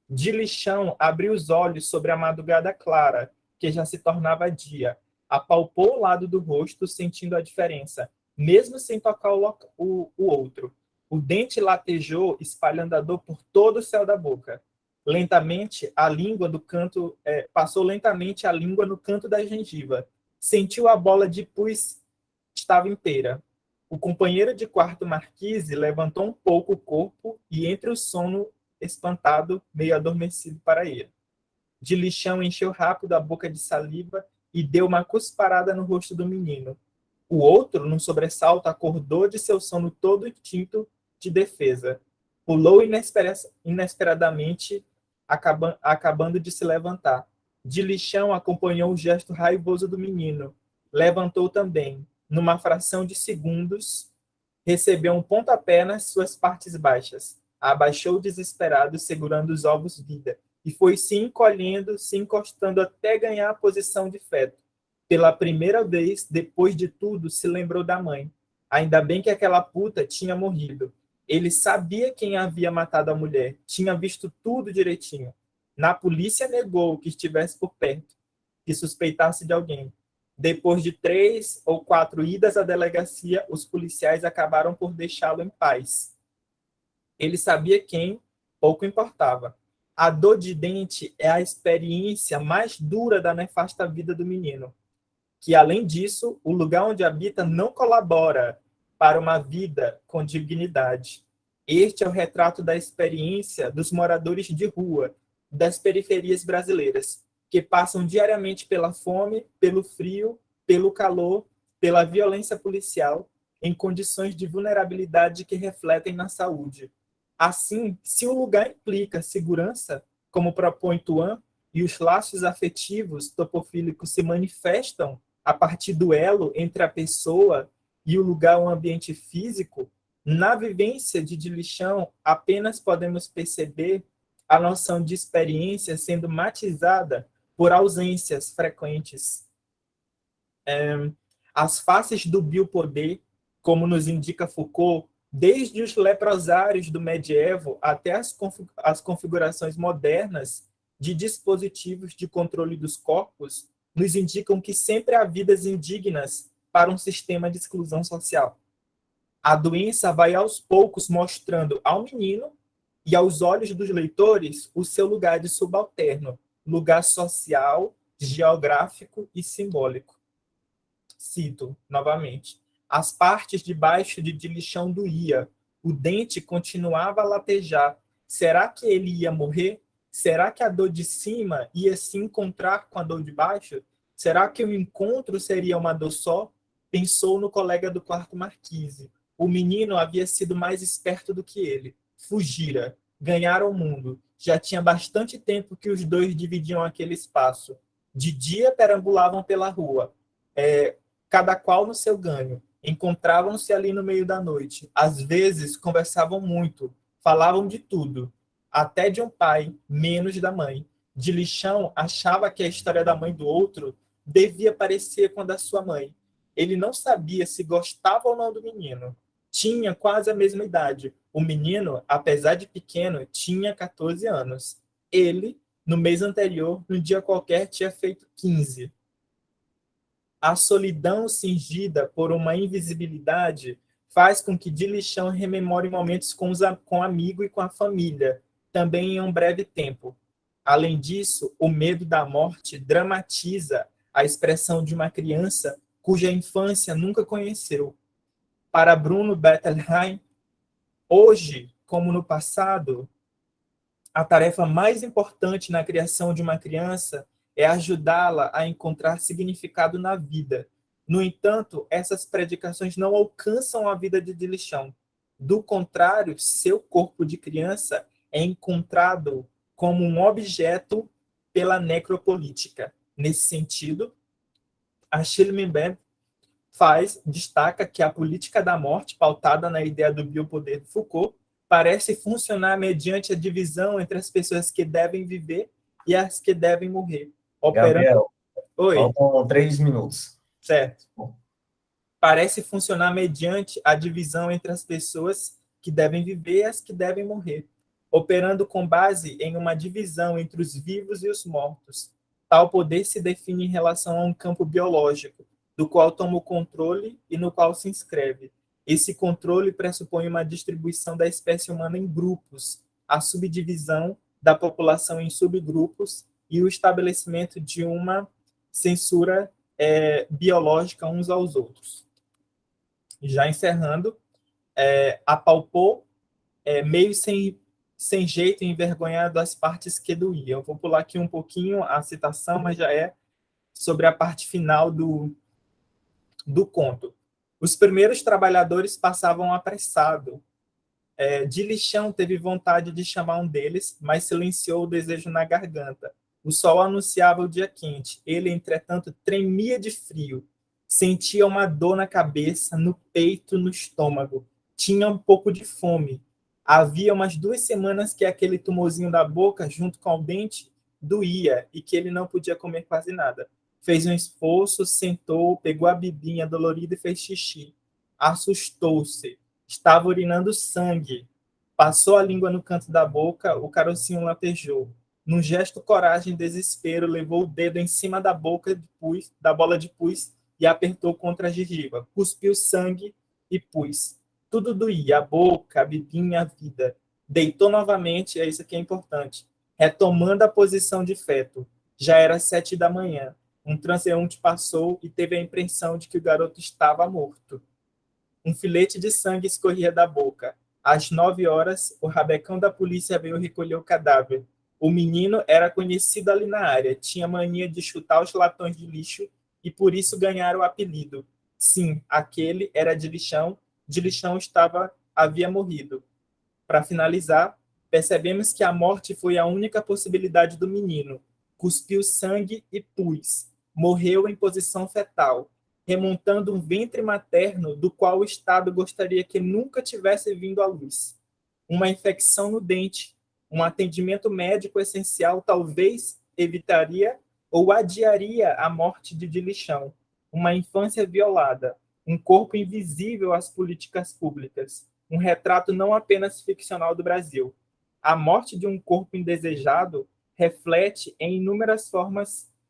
Dilichão abriu os olhos sobre a madrugada clara, que já se tornava dia. Apalpou o lado do rosto, sentindo a diferença, mesmo sem tocar o outro. O dente latejou, espalhando a dor por todo o céu da boca. Lentamente, a língua do canto passou lentamente a língua no canto da gengiva. Sentiu a bola de pus estava inteira. O companheiro de quarto Marquise levantou um pouco o corpo e, entre o sono espantado, meio adormecido para ele. Dilichão encheu rápido a boca de saliva e deu uma cusparada no rosto do menino. O outro, num sobressalto, acordou de seu sono todo instinto de defesa. Pulou inesperadamente, acabando de se levantar. Dilichão acompanhou o gesto raivoso do menino. Levantou também. Numa fração de segundos, recebeu um pontapé nas suas partes baixas. Abaixou desesperado, segurando os ovos vida, e foi se encolhendo, se encostando até ganhar a posição de feto. Pela primeira vez, depois de tudo, se lembrou da mãe. Ainda bem que aquela puta tinha morrido. Ele sabia quem havia matado a mulher, tinha visto tudo direitinho. Na polícia negou que estivesse por perto, que suspeitasse de alguém. Depois de 3 ou 4 idas à delegacia, os policiais acabaram por deixá-lo em paz. Ele sabia quem, pouco importava. A dor de dente é a experiência mais dura da nefasta vida do menino, que, além disso, o lugar onde habita não colabora para uma vida com dignidade. Este é o retrato da experiência dos moradores de rua, das periferias brasileiras, que passam diariamente pela fome, pelo frio, pelo calor, pela violência policial, em condições de vulnerabilidade que refletem na saúde. Assim, se o lugar implica segurança, como propõe Tuan, e os laços afetivos topofílicos se manifestam a partir do elo entre a pessoa e o lugar, um ambiente físico, na vivência de Dilichão apenas podemos perceber a noção de experiência sendo matizada por ausências frequentes. As faces do biopoder, como nos indica Foucault, desde os leprosários do medievo até as configurações modernas de dispositivos de controle dos corpos, nos indicam que sempre há vidas indignas para um sistema de exclusão social. A doença vai aos poucos mostrando ao menino e aos olhos dos leitores o seu lugar de subalterno, lugar social, geográfico e simbólico. Cito novamente: as partes de baixo de Dilichão doía, o dente continuava a latejar. Será que ele ia morrer? Será que a dor de cima ia se encontrar com a dor de baixo? Será que o encontro seria uma dor só? Pensou no colega do quarto Marquise. O menino havia sido mais esperto do que ele. Fugira, ganhara o mundo. Já tinha bastante tempo que os dois dividiam aquele espaço. De dia perambulavam pela rua, cada qual no seu ganho. Encontravam-se ali no meio da noite. Às vezes conversavam muito, falavam de tudo, até de um pai, menos da mãe. Dilichão achava que a história da mãe do outro devia parecer com a da sua mãe. Ele não sabia se gostava ou não do menino. Tinha quase a mesma idade. O menino, apesar de pequeno, tinha 14 anos. Ele, no mês anterior, num dia qualquer, tinha feito 15. A solidão cingida por uma invisibilidade faz com que Dilichão rememore momentos com o amigo e com a família, também em um breve tempo. Além disso, o medo da morte dramatiza a expressão de uma criança cuja infância nunca conheceu. Para Bruno Bettelheim, hoje, como no passado, a tarefa mais importante na criação de uma criança é ajudá-la a encontrar significado na vida. No entanto, essas predicações não alcançam a vida de Dilichão. Do contrário, seu corpo de criança é encontrado como um objeto pela necropolítica. Nesse sentido, a Schillenberg destaca que a política da morte, pautada na ideia do biopoder de Foucault, parece funcionar mediante a divisão entre as pessoas que devem viver e as que devem morrer. Gabriel, Oi. faltam 3 minutos. Certo. Parece funcionar mediante a divisão entre as pessoas que devem viver e as que devem morrer, operando com base em uma divisão entre os vivos e os mortos. Tal poder se define em relação a um campo biológico, do qual toma o controle e no qual se inscreve. Esse controle pressupõe uma distribuição da espécie humana em grupos, a subdivisão da população em subgrupos e o estabelecimento de uma censura biológica uns aos outros. Já encerrando, apalpou, meio sem jeito e envergonhado as partes que doíam. Eu vou pular aqui um pouquinho a citação, mas já é sobre a parte final do conto. Os primeiros trabalhadores passavam apressado. Dilichão teve vontade de chamar um deles, mas silenciou o desejo na garganta. O sol anunciava o dia quente. Ele, entretanto, tremia de frio. Sentia uma dor na cabeça, no peito, no estômago. Tinha um pouco de fome. Havia umas 2 semanas que aquele tumorzinho da boca, junto com o dente, doía e que ele não podia comer quase nada. Fez um esforço, sentou, pegou a bibinha dolorida e fez xixi. Assustou-se. Estava urinando sangue. Passou a língua no canto da boca, o carocinho latejou. Num gesto coragem e desespero, levou o dedo em cima da bola de pus e apertou contra a gengiva. Cuspiu sangue e pus. Tudo doía, a boca, a bibinha, a vida. Deitou novamente, isso aqui é importante, retomando a posição de feto. Já era 7 da manhã. Um transeunte passou e teve a impressão de que o garoto estava morto. Um filete de sangue escorria da boca. Às 9 horas, o rabecão da polícia veio recolher o cadáver. O menino era conhecido ali na área, tinha mania de chutar os latões de lixo e por isso ganhara o apelido. Sim, aquele era Dilichão. Dilichão havia morrido. Para finalizar, percebemos que a morte foi a única possibilidade do menino. Cuspiu sangue e pus. Morreu em posição fetal, remontando um ventre materno do qual o Estado gostaria que nunca tivesse vindo à luz. Uma infecção no dente, um atendimento médico essencial talvez evitaria ou adiaria a morte de Dilichão. Uma infância violada, um corpo invisível às políticas públicas, um retrato não apenas ficcional do Brasil. A morte de um corpo indesejado reflete em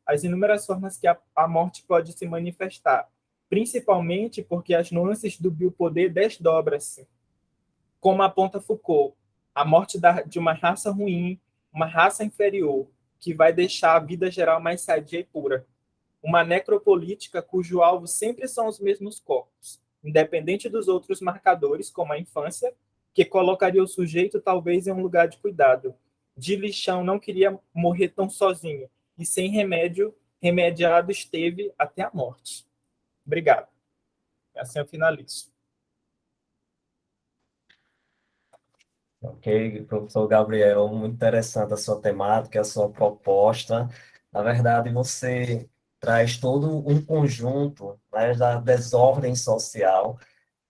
as inúmeras formas que a morte pode se manifestar, principalmente porque as nuances do biopoder desdobram-se. Como aponta Foucault, a morte de uma raça ruim, uma raça inferior, que vai deixar a vida geral mais sadia e pura. Uma necropolítica cujo alvo sempre são os mesmos corpos, independente dos outros marcadores, como a infância, que colocaria o sujeito talvez em um lugar de cuidado. Dilichão não queria morrer tão sozinho, e sem remédio, remediado esteve até a morte. Obrigado. Assim eu finalizo. Ok, professor Gabriel, muito interessante a sua temática, a sua proposta. Na verdade, você traz todo um conjunto, né, da desordem social,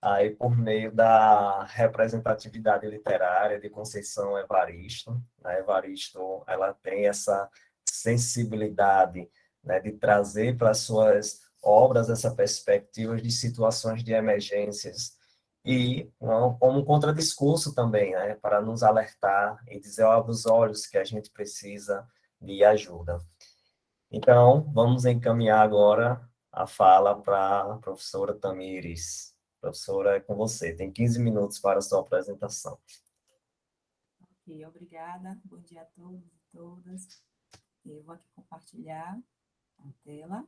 aí por meio da representatividade literária de Conceição Evaristo. A Evaristo, ela tem essa sensibilidade, né, de trazer para as suas obras essa perspectiva de situações de emergências e como um contradiscurso também, né, para nos alertar e dizer aos olhos que a gente precisa de ajuda. Então, vamos encaminhar agora a fala para a professora Tamires. Professora, é com você. Tem 15 minutos para a sua apresentação. Ok, obrigada. Bom dia a todos e todas. Eu vou aqui compartilhar a tela.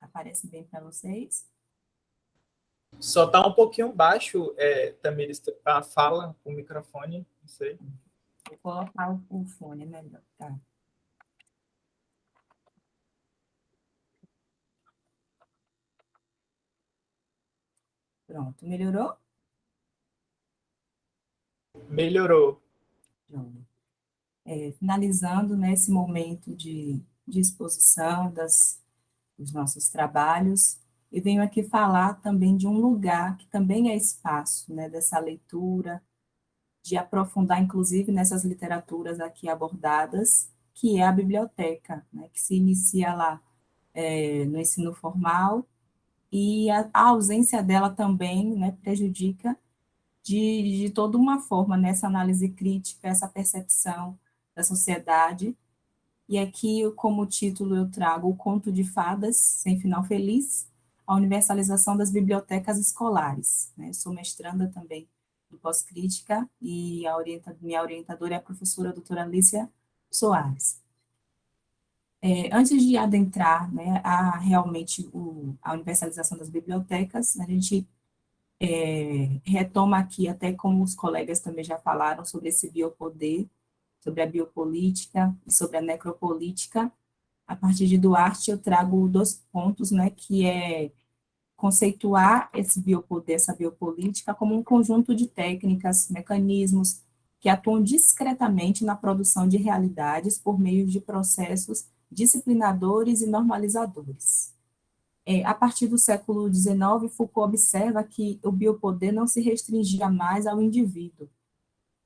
A Aparece bem para vocês? Só está um pouquinho baixo, Tamires, a fala, o microfone, não sei. Vou colocar o fone, melhor. Tá. Pronto, melhorou? Melhorou. Pronto. Finalizando nesse momento de exposição dos nossos trabalhos, eu venho aqui falar também de um lugar que também é espaço, né, dessa leitura, de aprofundar, inclusive, nessas literaturas aqui abordadas, que é a biblioteca, né, que se inicia lá no ensino formal, e a ausência dela também, né, prejudica de toda uma forma nessa análise crítica, essa percepção da sociedade. E aqui, como título, eu trago o Conto de Fadas, Sem Final Feliz, a universalização das bibliotecas escolares. Eu sou mestranda também do Pós-Crítica e minha orientadora é a professora doutora Alicia Soares. Antes de adentrar, né, realmente a universalização das bibliotecas, a gente retoma aqui, até como os colegas também já falaram, sobre esse biopoder, sobre a biopolítica e sobre a necropolítica. A partir de Duarte, eu trago 2 pontos, né, que é conceituar esse biopoder, essa biopolítica, como um conjunto de técnicas, mecanismos que atuam discretamente na produção de realidades por meio de processos disciplinadores e normalizadores. A partir do século XIX, Foucault observa que o biopoder não se restringia mais ao indivíduo,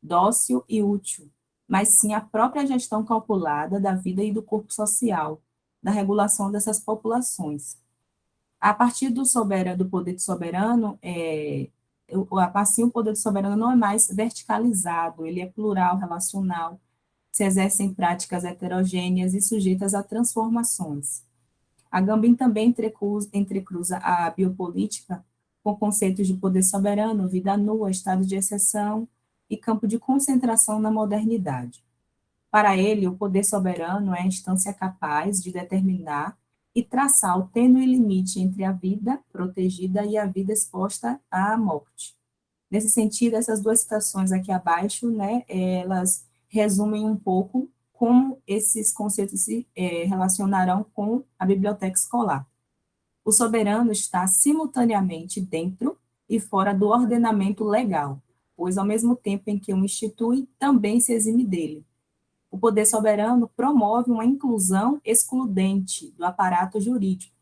dócil e útil, mas sim à própria gestão calculada da vida e do corpo social, da regulação dessas populações. A partir do poder soberano, assim o poder soberano não é mais verticalizado, ele é plural, relacional, se exerce em práticas heterogêneas e sujeitas a transformações. A Gambin também entrecruza a biopolítica com conceitos de poder soberano, vida nua, estado de exceção e campo de concentração na modernidade. Para ele, o poder soberano é a instância capaz de determinar e traçar o tênue limite entre a vida protegida e a vida exposta à morte. Nesse sentido, essas 2 citações aqui abaixo, né, elas resumem um pouco como esses conceitos se relacionarão com a biblioteca escolar. O soberano está simultaneamente dentro e fora do ordenamento legal, pois ao mesmo tempo em que o institui, também se exime dele. O poder soberano promove uma inclusão excludente do aparato jurídico.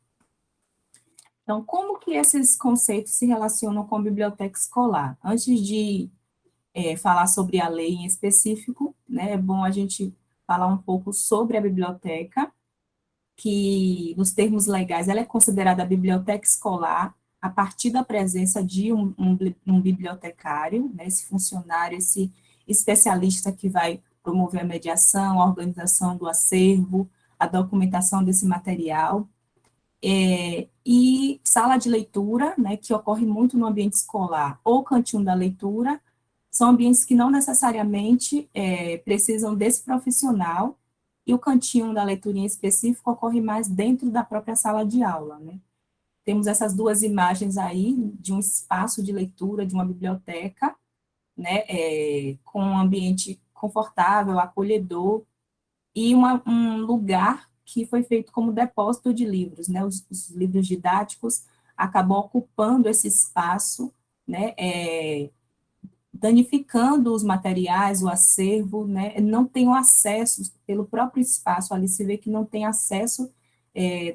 Então, como que esses conceitos se relacionam com a biblioteca escolar? Antes de falar sobre a lei em específico, né, é bom a gente falar um pouco sobre a biblioteca, que, nos termos legais, ela é considerada a biblioteca escolar a partir da presença de um bibliotecário, né, esse funcionário, esse especialista que vai promover a mediação, a organização do acervo, a documentação desse material, e sala de leitura, né, que ocorre muito no ambiente escolar, ou cantinho da leitura, são ambientes que não necessariamente precisam desse profissional, e o cantinho da leitura em específico ocorre mais dentro da própria sala de aula, né. Temos essas 2 imagens aí, de um espaço de leitura, de uma biblioteca, né, com um ambiente confortável, acolhedor, e um lugar que foi feito como depósito de livros, né, os livros didáticos acabam ocupando esse espaço, né, danificando os materiais, o acervo, né, não tem o acesso, pelo próprio espaço, ali se vê que não tem acesso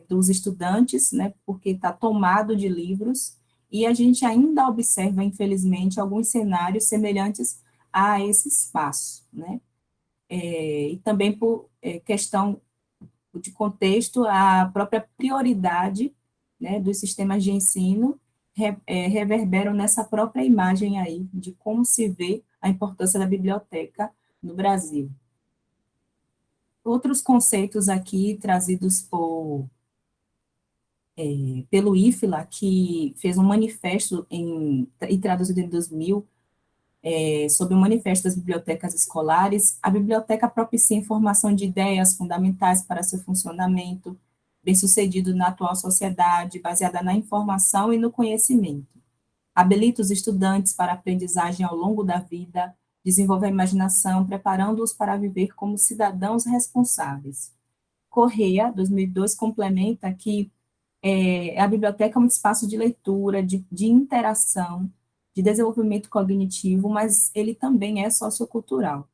dos estudantes, né, porque está tomado de livros, e a gente ainda observa, infelizmente, alguns cenários semelhantes a esse espaço, né, e também por questão de contexto, a própria prioridade, né, dos sistemas de ensino reverberam nessa própria imagem aí, de como se vê a importância da biblioteca no Brasil. Outros conceitos aqui trazidos pelo IFLA, que fez um manifesto e traduzido em 2000, sobre o Manifesto das Bibliotecas Escolares. A biblioteca propicia informação de ideias fundamentais para seu funcionamento, bem-sucedido na atual sociedade, baseada na informação e no conhecimento. Habilita os estudantes para a aprendizagem ao longo da vida, desenvolve a imaginação, preparando-os para viver como cidadãos responsáveis. Correia, 2002, complementa que a biblioteca é um espaço de leitura, de interação, de desenvolvimento cognitivo, mas ele também é sociocultural.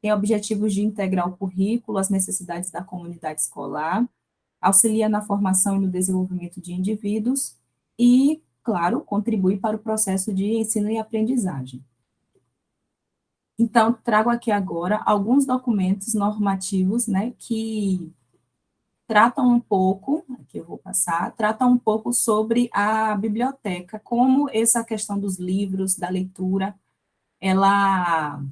Tem objetivos de integrar o currículo às necessidades da comunidade escolar, auxilia na formação e no desenvolvimento de indivíduos e, claro, contribui para o processo de ensino e aprendizagem. Então, trago aqui agora alguns documentos normativos, né, que tratam um pouco, aqui eu vou passar, tratam um pouco sobre a biblioteca, como essa questão dos livros, da leitura, ela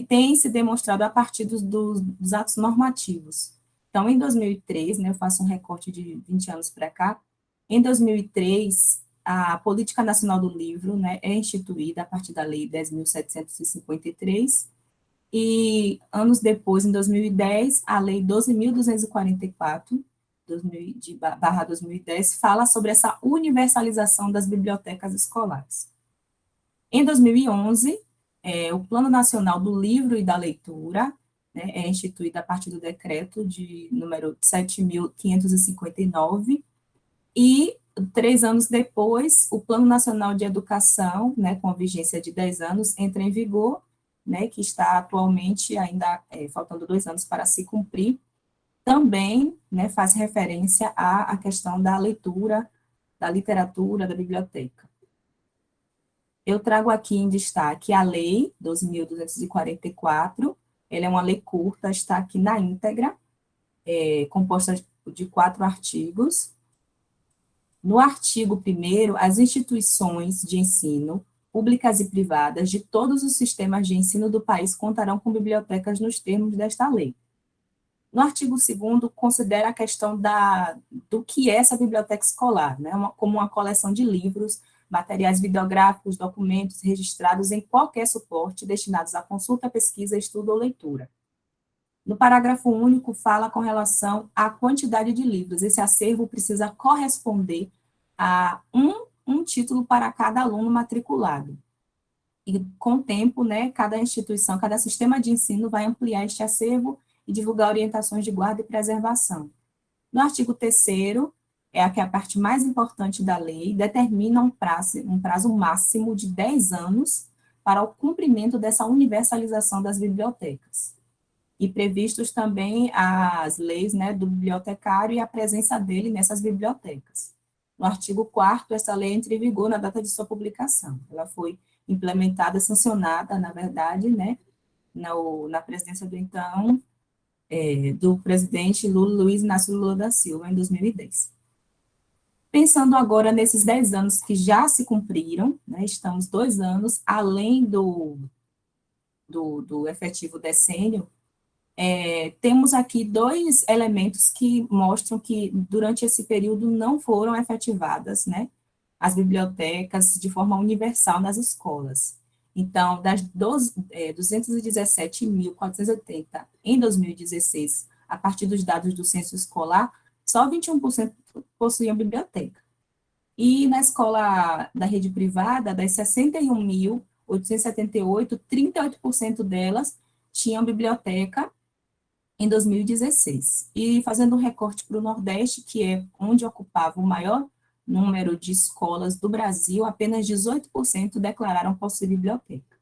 tem se demonstrado a partir dos atos normativos. Então, em 2003, né, eu faço um recorte de 20 anos para cá, em 2003, a Política Nacional do Livro, né, é instituída a partir da Lei 10.753, e anos depois, em 2010, a Lei 12.244, 2010, fala sobre essa universalização das bibliotecas escolares. Em 2011, o Plano Nacional do Livro e da Leitura, né, é instituído a partir do decreto de número 7.559, e 3 anos depois, o Plano Nacional de Educação, né, com vigência de 10 anos, entra em vigor, né, que está atualmente ainda faltando 2 anos para se cumprir, também, né, faz referência à questão da leitura, da literatura, da biblioteca. Eu trago aqui em destaque a Lei 12.244, ela é uma lei curta, está aqui na íntegra, composta de 4 artigos. No artigo 1º, as instituições de ensino, públicas e privadas, de todos os sistemas de ensino do país contarão com bibliotecas nos termos desta lei. No artigo 2º, considera a questão do que é essa biblioteca escolar, né, como uma coleção de livros, materiais videográficos, documentos registrados em qualquer suporte destinados à consulta, pesquisa, estudo ou leitura. No parágrafo único, fala com relação à quantidade de livros. Esse acervo precisa corresponder a um título para cada aluno matriculado. E, com o tempo, né, cada instituição, cada sistema de ensino vai ampliar este acervo e divulgar orientações de guarda e preservação. No artigo 3º, que é a parte mais importante da lei, determina um prazo máximo de 10 anos para o cumprimento dessa universalização das bibliotecas. E previstos também as leis, né, do bibliotecário e a presença dele nessas bibliotecas. No artigo 4º, essa lei entra em vigor na data de sua publicação. Ela foi implementada, sancionada, na verdade, né, na presidência do presidente Luiz Inácio Lula da Silva, em 2010. Pensando agora nesses 10 anos que já se cumpriram, né, estamos 2 anos além do efetivo decênio, temos aqui 2 elementos que mostram que durante esse período não foram efetivadas, né, as bibliotecas de forma universal nas escolas. Então, das 217.480 em 2016, a partir dos dados do censo escolar, só 21% possuíam biblioteca. E na escola da rede privada, das 61.878, 38% delas tinham biblioteca em 2016. E fazendo um recorte para o Nordeste, que é onde ocupava o maior número de escolas do Brasil, apenas 18% declararam possuir biblioteca.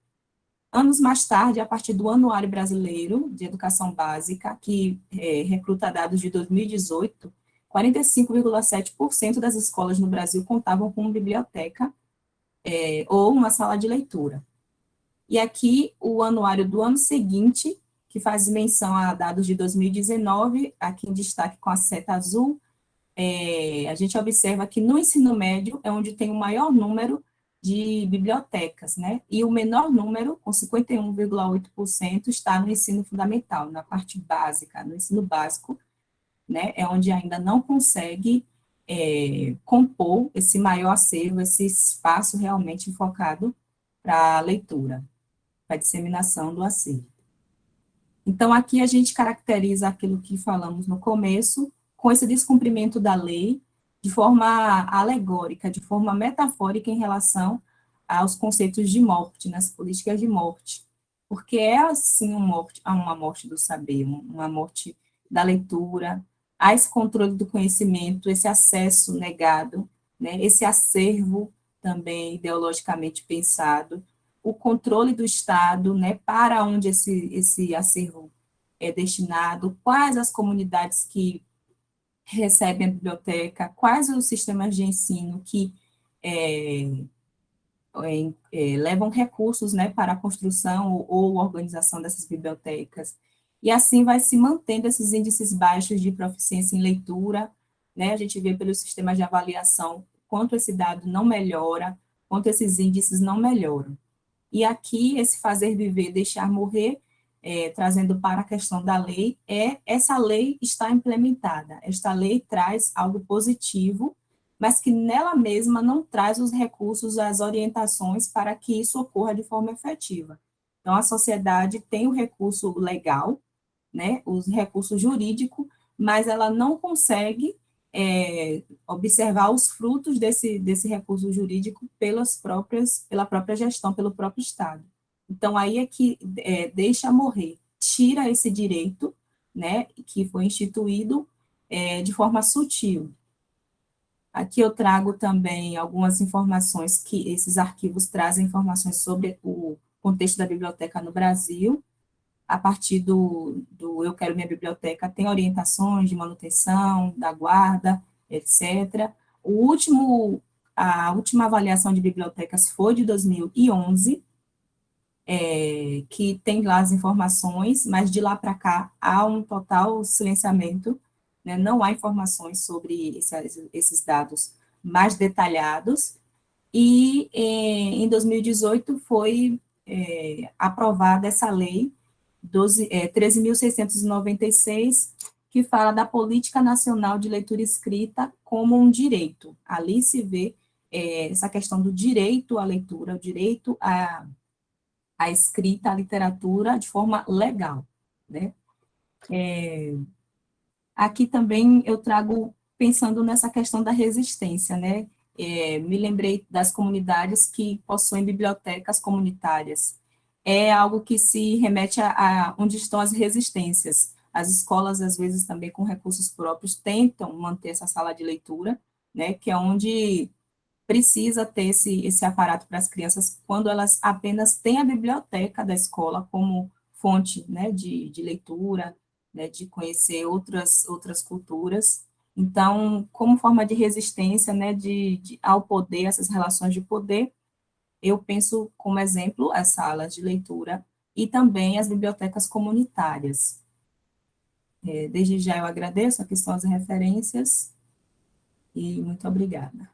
Anos mais tarde, a partir do Anuário Brasileiro de Educação Básica, que recruta dados de 2018, 45,7% das escolas no Brasil contavam com biblioteca ou uma sala de leitura. E aqui, o anuário do ano seguinte, que faz menção a dados de 2019, aqui em destaque com a seta azul, a gente observa que no ensino médio é onde tem o maior número de bibliotecas, né? E o menor número, com 51,8%, está no ensino fundamental, na parte básica, no ensino básico, né? É onde ainda não consegue compor esse maior acervo, esse espaço realmente focado para a leitura, para a disseminação do acervo. Então, aqui a gente caracteriza aquilo que falamos no começo, com esse descumprimento da lei, de forma alegórica, de forma metafórica em relação aos conceitos de morte, nas políticas de morte. Porque é, assim, uma morte do saber, uma morte da leitura, há esse controle do conhecimento, esse acesso negado, né, esse acervo também ideologicamente pensado, o controle do Estado, né, para onde esse acervo é destinado, quais as comunidades que recebem a biblioteca, quais os sistemas de ensino que levam recursos, né, para a construção ou organização dessas bibliotecas. E assim vai se mantendo esses índices baixos de proficiência em leitura, né, a gente vê pelos sistemas de avaliação quanto esse dado não melhora, quanto esses índices não melhoram. E aqui, esse fazer viver, deixar morrer, trazendo para a questão da lei, essa lei está implementada. Esta lei traz algo positivo, mas que nela mesma não traz os recursos, as orientações para que isso ocorra de forma efetiva. Então, a sociedade tem o recurso legal, né, o recurso jurídico, mas ela não consegue observar os frutos desse recurso jurídico pela própria gestão, pelo próprio Estado. Então, aí é que deixa morrer, tira esse direito, né, que foi instituído de forma sutil. Aqui eu trago também algumas informações que esses arquivos trazem informações sobre o contexto da biblioteca no Brasil. A partir do Eu Quero Minha Biblioteca, tem orientações de manutenção, da guarda, etc. A última avaliação de bibliotecas foi de 2011, que tem lá as informações, mas de lá para cá há um total silenciamento, né? Não há informações sobre esses dados mais detalhados, e em 2018 foi aprovada essa lei 13.696, que fala da Política Nacional de Leitura Escrita como um direito. Ali se vê essa questão do direito à leitura, o direito à escrita, à literatura, de forma legal, né? Aqui também eu trago, pensando nessa questão da resistência, né? Me lembrei das comunidades que possuem bibliotecas comunitárias. É algo que se remete a onde estão as resistências. As escolas, às vezes, também com recursos próprios, tentam manter essa sala de leitura, né, que é onde precisa ter esse aparato para as crianças, quando elas apenas têm a biblioteca da escola como fonte, né, de leitura, né, de conhecer outras culturas. Então, como forma de resistência, né, ao poder, essas relações de poder, eu penso como exemplo as salas de leitura e também as bibliotecas comunitárias. Desde já eu agradeço, aqui estão as referências, e muito obrigada.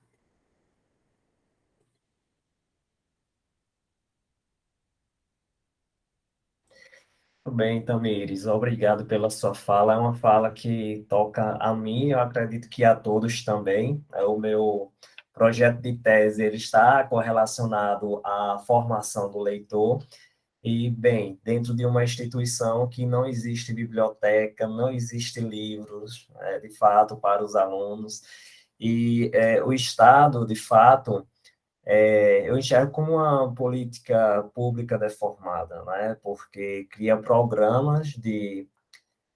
Tudo bem, Tamires, obrigado pela sua fala. É uma fala que toca a mim, eu acredito que a todos também. O meu projeto de tese ele está correlacionado à formação do leitor. E, bem, dentro de uma instituição que não existe biblioteca, não existe livros, de fato, para os alunos. E o Estado, de fato, eu enxergo como uma política pública deformada, né? Porque cria programas de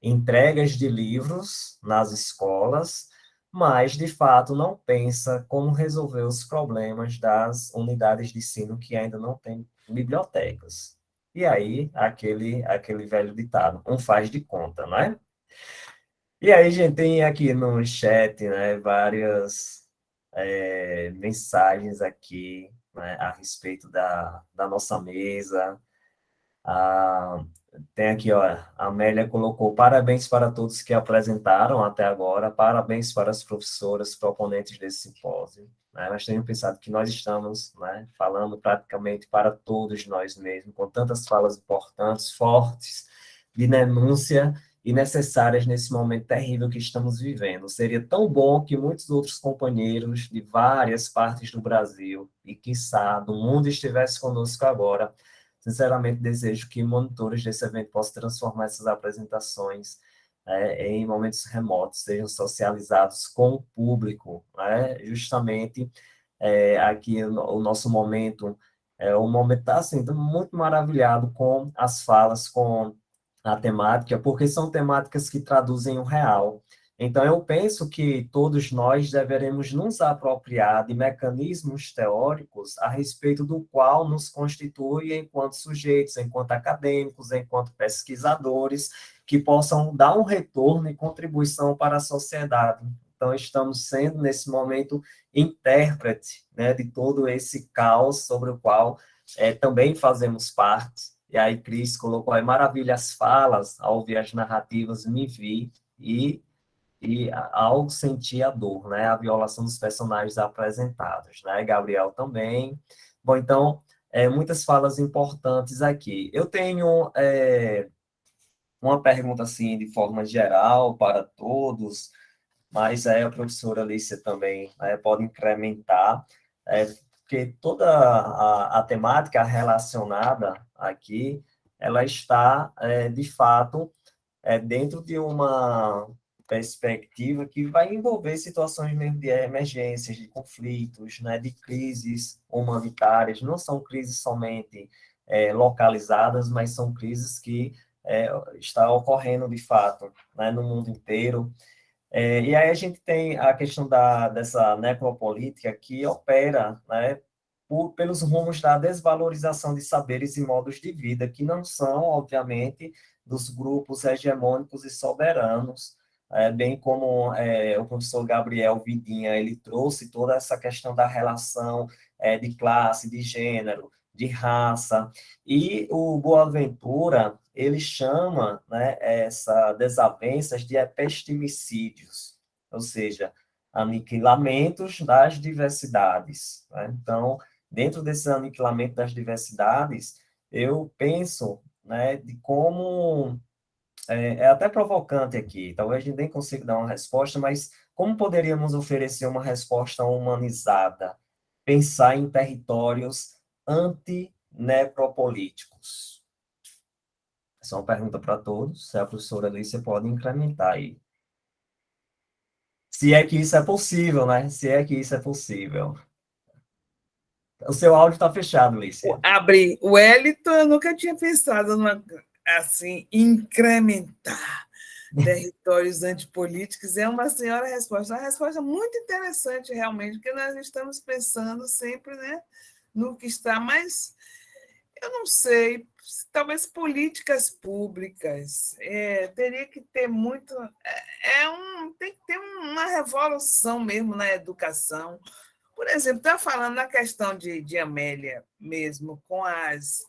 entregas de livros nas escolas, mas, de fato, não pensa como resolver os problemas das unidades de ensino que ainda não têm bibliotecas. E aí, aquele velho ditado, um faz de conta, né? E aí, gente, tem aqui no chat, né, várias mensagens aqui, né, a respeito da nossa mesa. Ah, tem aqui, ó, a Amélia colocou parabéns para todos que apresentaram até agora, parabéns para as professoras proponentes desse simpósio. Né? Nós temos pensado que nós estamos, né, falando praticamente para todos nós mesmos, com tantas falas importantes, fortes, de denúncia e necessárias nesse momento terrível que estamos vivendo. Seria tão bom que muitos outros companheiros de várias partes do Brasil e, quiçá, do mundo estivessem conosco agora. Sinceramente, desejo que monitores desse evento possam transformar essas apresentações em momentos remotos, sejam socializados com o público, né? Justamente aqui o nosso momento, o momento está assim, tô muito maravilhado com as falas, com a temática, porque são temáticas que traduzem o real. Então, eu penso que todos nós deveremos nos apropriar de mecanismos teóricos a respeito do qual nos constitui enquanto sujeitos, enquanto acadêmicos, enquanto pesquisadores, que possam dar um retorno e contribuição para a sociedade. Então, estamos sendo, nesse momento, intérprete, né, de todo esse caos sobre o qual também fazemos parte. E aí, Cris colocou aí maravilhas falas, ao ouvir as narrativas, me vi e ao sentir a dor, né, a violação dos personagens apresentados, né, Gabriel também. Bom, então, muitas falas importantes aqui. Eu tenho uma pergunta, assim, de forma geral para todos, mas a professora Alicia também pode incrementar, porque toda a temática relacionada aqui, ela está, de fato, dentro de uma perspectiva que vai envolver situações mesmo de emergências, de conflitos, né, de crises humanitárias. Não são crises somente localizadas, mas são crises que estão ocorrendo de fato, né, no mundo inteiro. E aí a gente tem a questão dessa necropolítica que opera, né, pelos rumos da desvalorização de saberes e modos de vida, que não são, obviamente, dos grupos hegemônicos e soberanos, bem como o professor Gabriel Vidinha, ele trouxe toda essa questão da relação de classe, de gênero, de raça, e o Boaventura, ele chama, né, essa desavenças de epistemicídios, ou seja, aniquilamentos das diversidades, né? Então, dentro desse aniquilamento das diversidades, eu penso, né, de como é até provocante aqui, talvez a gente nem consiga dar uma resposta, mas como poderíamos oferecer uma resposta humanizada, pensar em territórios antinecropolíticos? Essa é uma pergunta para todos, se a professora Alicia pode incrementar aí. Se é que isso é possível, né? Se é que isso é possível. O seu áudio está fechado, Alicia. Abrir o Wellington, eu nunca tinha pensado numa, assim, incrementar territórios antipolíticos. É uma senhora resposta, uma resposta muito interessante, realmente, porque nós estamos pensando sempre, né, no que está, mas eu não sei, talvez políticas públicas, teria que ter muito, tem que ter uma revolução mesmo na educação. Por exemplo, está falando na questão de Amélia mesmo, com as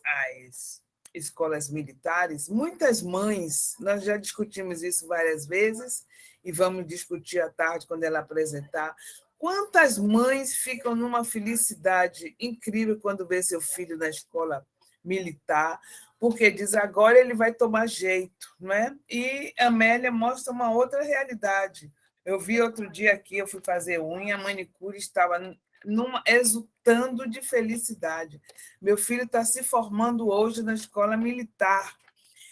escolas militares, muitas mães, nós já discutimos isso várias vezes, e vamos discutir à tarde quando ela apresentar, quantas mães ficam numa felicidade incrível quando vê seu filho na escola militar, porque diz agora ele vai tomar jeito, não é? E Amélia mostra uma outra realidade. Eu vi outro dia aqui, eu fui fazer unha, a manicure estava exultando de felicidade. Meu filho está se formando hoje na escola militar.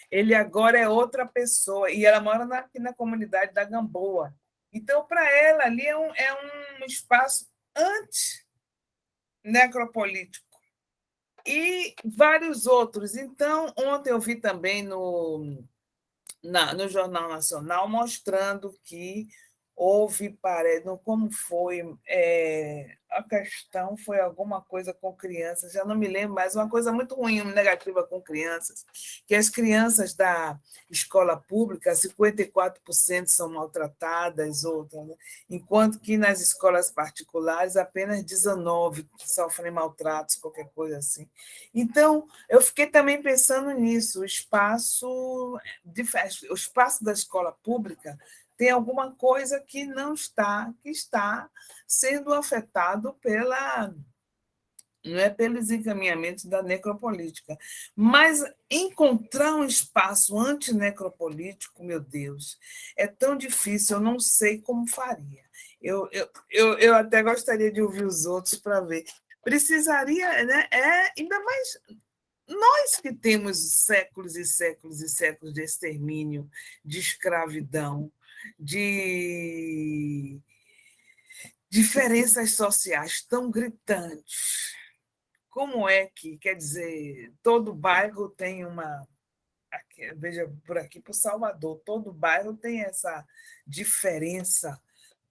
Ele agora é outra pessoa. E ela mora aqui na comunidade da Gamboa. Então, para ela, ali é um espaço anti-necropolítico. E vários outros. Então, ontem eu vi também no Jornal Nacional mostrando que houve, como foi, a questão foi alguma coisa com crianças, já não me lembro, mas uma coisa muito ruim, negativa com crianças, que as crianças da escola pública, 54% são maltratadas, outras, né? Enquanto que nas escolas particulares, apenas 19% sofrem maltratos, qualquer coisa assim. Então, eu fiquei também pensando nisso, o espaço da escola pública tem alguma coisa que não está, que está sendo afetado não é pelos encaminhamentos da necropolítica, mas encontrar um espaço antinecropolítico, meu Deus, é tão difícil, eu não sei como faria. Eu até gostaria de ouvir os outros para ver. Precisaria, né? Ainda mais nós que temos séculos e séculos e séculos de extermínio, de escravidão, de diferenças sociais tão gritantes, como é que, quer dizer, todo bairro tem uma... Veja, por aqui, por Salvador, todo bairro tem essa diferença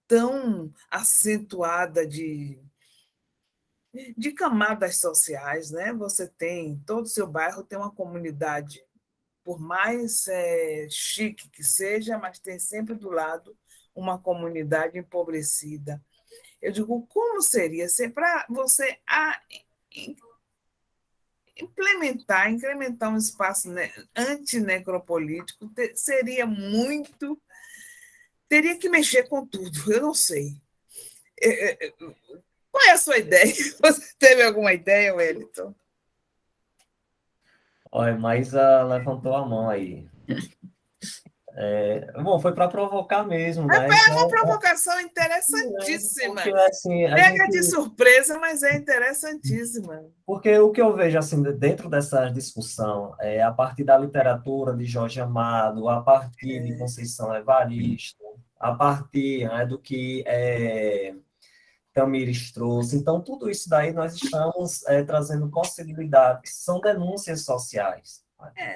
tão acentuada de camadas sociais, né? Você tem, todo o seu bairro tem uma comunidade, por mais chique que seja, mas tem sempre do lado uma comunidade empobrecida. Eu digo, como seria ser para você incrementar um espaço antinecropolítico, seria muito... Teria que mexer com tudo, eu não sei. Qual é a sua ideia? Você teve alguma ideia, Wellington? Olha, Maísa levantou a mão aí. Bom, foi para provocar mesmo, né? É uma Então, provocação interessantíssima. porque, assim, Pega de surpresa, mas é interessantíssima. Porque o que eu vejo assim dentro dessa discussão é a partir da literatura de Jorge Amado, a partir de Conceição Evaristo, a partir, né, do que Tamires trouxe. Então, tudo isso daí nós estamos trazendo possibilidades, são denúncias sociais.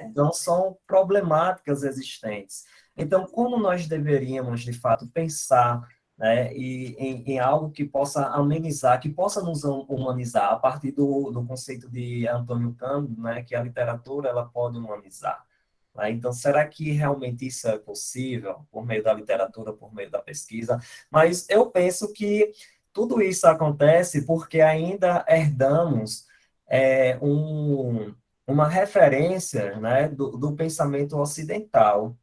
Então, são problemáticas existentes. Então, como nós deveríamos, de fato, pensar, né, em algo que possa amenizar, que possa nos humanizar, a partir do conceito de Antônio Cândido, né, que a literatura ela pode humanizar. Né? Então, será que realmente isso é possível, por meio da literatura, por meio da pesquisa? Mas eu penso que tudo isso acontece porque ainda herdamos uma referência, né, do pensamento ocidental,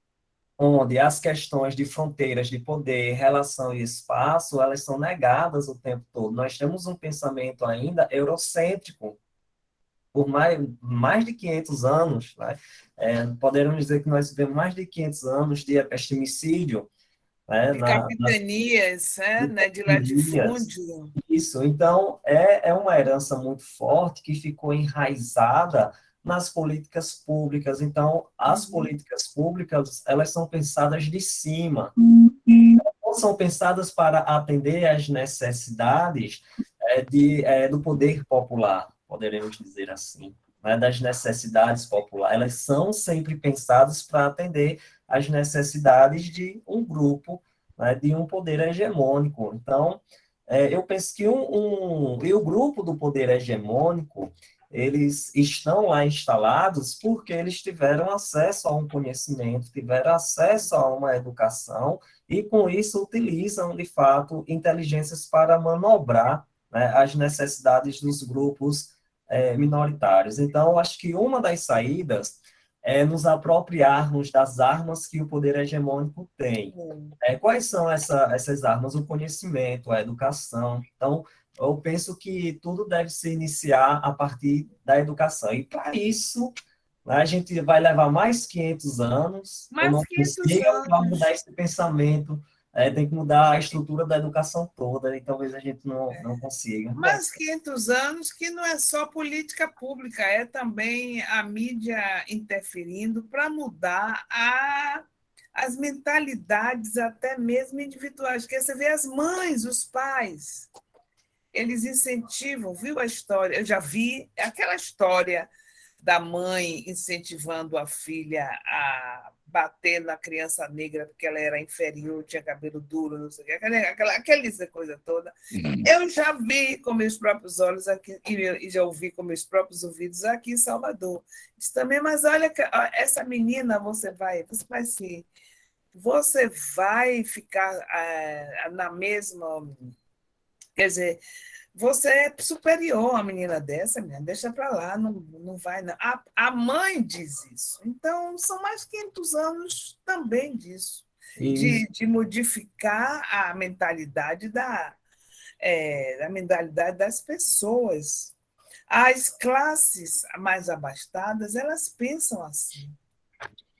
onde as questões de fronteiras de poder, relação e espaço, elas são negadas o tempo todo. Nós temos um pensamento ainda eurocêntrico, por mais de 500 anos, né? Poderemos dizer que nós vivemos mais de 500 anos de epistemicídio, né? De capitanias, né? De latifúndio. Isso, então é uma herança muito forte que ficou enraizada nas políticas públicas. Então, as políticas públicas, elas são pensadas de cima, não são pensadas para atender às necessidades do poder popular, poderemos dizer assim, né, das necessidades populares. Elas são sempre pensadas para atender às necessidades de um grupo, né, de um poder hegemônico. Então, eu penso que e o grupo do poder hegemônico, eles estão lá instalados porque eles tiveram acesso a um conhecimento, tiveram acesso a uma educação, e com isso utilizam, de fato, inteligências para manobrar, né, as necessidades dos grupos minoritários. Então, acho que uma das saídas é nos apropriarmos das armas que o poder hegemônico tem. Quais são essas armas? O conhecimento, a educação. Então, eu penso que tudo deve se iniciar a partir da educação. E, para isso, né, a gente vai levar mais 500 anos. Eu não consigo mudar esse pensamento. Tem que mudar a estrutura da educação toda, e talvez a gente não consiga. Mais 500 anos que não é só política pública, é também a mídia interferindo para mudar as mentalidades, até mesmo individuais. Porque você vê as mães, os pais, eles incentivam, viu a história? Eu já vi aquela história da mãe incentivando a filha a bater na criança negra porque ela era inferior, tinha cabelo duro, não sei o que, aquela coisa toda. Eu já vi com meus próprios olhos aqui, e já ouvi com meus próprios ouvidos aqui em Salvador. Disse também, mas olha, essa menina, você vai ficar na mesma... Quer dizer, você é superior a uma menina dessa, menina, deixa para lá, não vai não. A mãe diz isso. Então, são mais 500 anos também disso, de modificar a mentalidade a mentalidade das pessoas. As classes mais abastadas, elas pensam assim.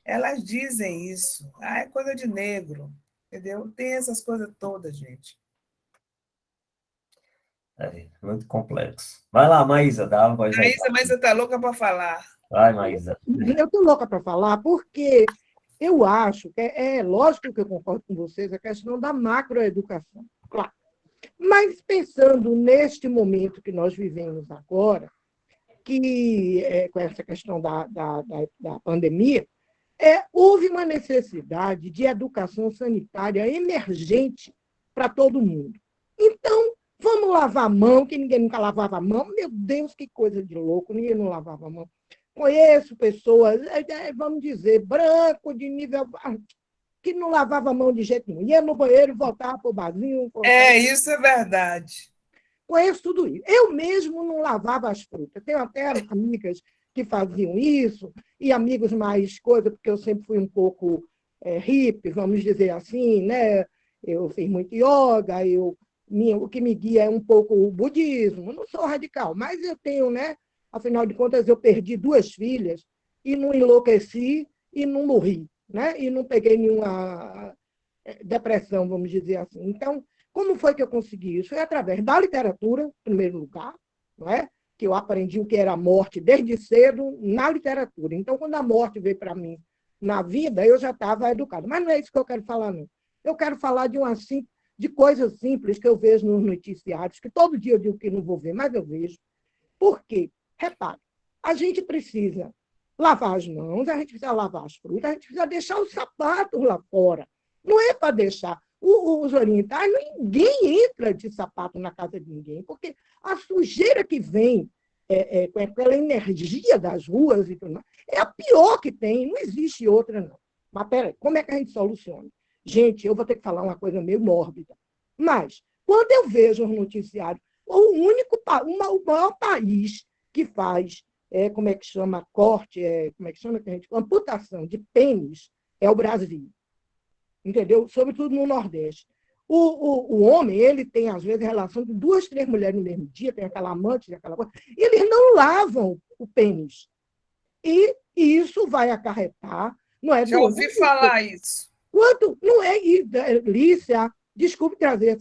Elas dizem isso. É coisa de negro, entendeu? Tem essas coisas todas, gente. É muito complexo. Vai lá, Maísa, dá a voz aí. Maísa, mas você está louca para falar. Vai, Maísa. Eu estou louca para falar, porque eu acho que é lógico que eu concordo com vocês, a questão da macroeducação, claro. Mas pensando neste momento que nós vivemos agora, que com essa questão da pandemia, houve uma necessidade de educação sanitária emergente para todo mundo. Então, vamos lavar a mão, que ninguém nunca lavava a mão. Meu Deus, que coisa de louco, ninguém não lavava a mão. Conheço pessoas, vamos dizer, branco, de nível que não lavava a mão de jeito nenhum. Ia no banheiro, voltava para o barzinho. Isso é verdade. Conheço tudo isso. Eu mesmo não lavava as frutas. Tenho até amigas que faziam isso, e amigos mais coisa, porque eu sempre fui um pouco hippie, vamos dizer assim, né? Eu fiz muito yoga, o que me guia é um pouco o budismo. Eu não sou radical, mas eu tenho, né? Afinal de contas, eu perdi 2 filhas e não enlouqueci e não morri, né? E não peguei nenhuma depressão, vamos dizer assim. Então, como foi que eu consegui isso? Foi através da literatura, em primeiro lugar, não é? Que eu aprendi o que era a morte desde cedo na literatura. Então, quando a morte veio para mim na vida, eu já estava educada. Mas não é isso que eu quero falar, não. Eu quero falar de coisas simples que eu vejo nos noticiários, que todo dia eu digo que não vou ver, mas eu vejo. Por quê? Repare, a gente precisa lavar as mãos, a gente precisa lavar as frutas, a gente precisa deixar os sapatos lá fora. Não é para deixar. Os orientais, ninguém entra de sapato na casa de ninguém, porque a sujeira que vem com aquela energia das ruas e tudo mais, é a pior que tem, não existe outra, não. Mas, peraí, como é que a gente soluciona? Gente, eu vou ter que falar uma coisa meio mórbida, mas quando eu vejo os noticiários, o maior país que faz, como é que chama, corte, como é que chama, amputação de pênis, é o Brasil. Entendeu? Sobretudo no Nordeste. O homem, ele tem, às vezes, relação com 2, 3 mulheres no mesmo dia, tem aquela amante, aquela coisa, e eles não lavam o pênis. E isso vai acarretar, não é? Já ouvi falar isso. Quanto, não é, Lícia, desculpe trazer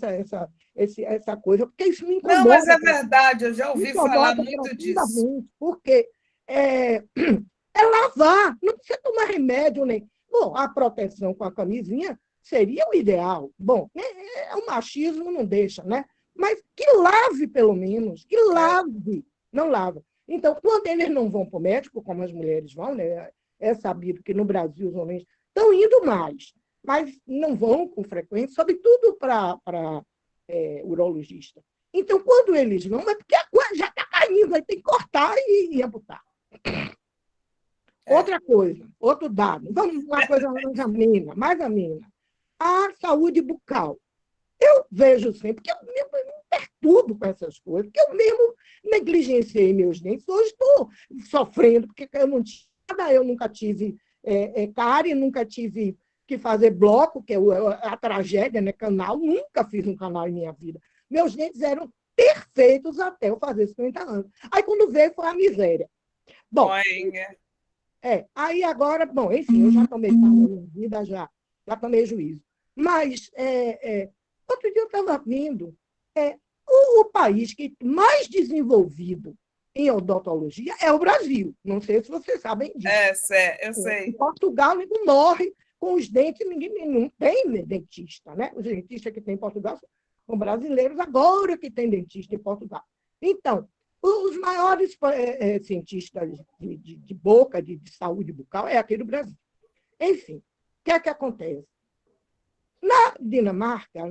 essa coisa, porque isso me incomoda. Não, mas é verdade, eu já ouvi falar muito disso. Porque é lavar, não precisa tomar remédio nem. Bom, a proteção com a camisinha seria o ideal. Bom, o machismo não deixa, né? Mas que lave, pelo menos, que lave. Não lava. Então, quando eles não vão para o médico, como as mulheres vão, né? É sabido que no Brasil os homens estão indo mais, mas não vão com frequência, sobretudo para urologista. Então, quando eles vão, é porque a coisa já está caindo, aí tem que cortar e amputar. Outra coisa, outro dado, vamos uma coisa mais amena. A saúde bucal. Eu vejo sempre, porque eu me perturbo com essas coisas, porque eu mesmo negligenciei meus dentes, hoje estou sofrendo, porque eu não tinha nada, eu nunca tive cárie, nunca tive que fazer bloco, que é a tragédia, né? Canal, nunca fiz um canal em minha vida. Meus dentes eram perfeitos até eu fazer 50 anos. Aí, quando veio, foi a miséria. Bom, aí agora, bom, enfim, eu já tomei na minha vida, já tomei juízo. Mas, outro dia eu estava vendo, o país que mais desenvolvido em odontologia é o Brasil. Não sei se vocês sabem disso. Eu sei. Em Portugal, ninguém morre com os dentes, ninguém não tem dentista, né? Os dentistas que tem em Portugal são brasileiros, agora que tem dentista em Portugal. Então, os maiores cientistas de boca, de saúde bucal, é aqui do Brasil. Enfim, o que é que acontece? Na Dinamarca,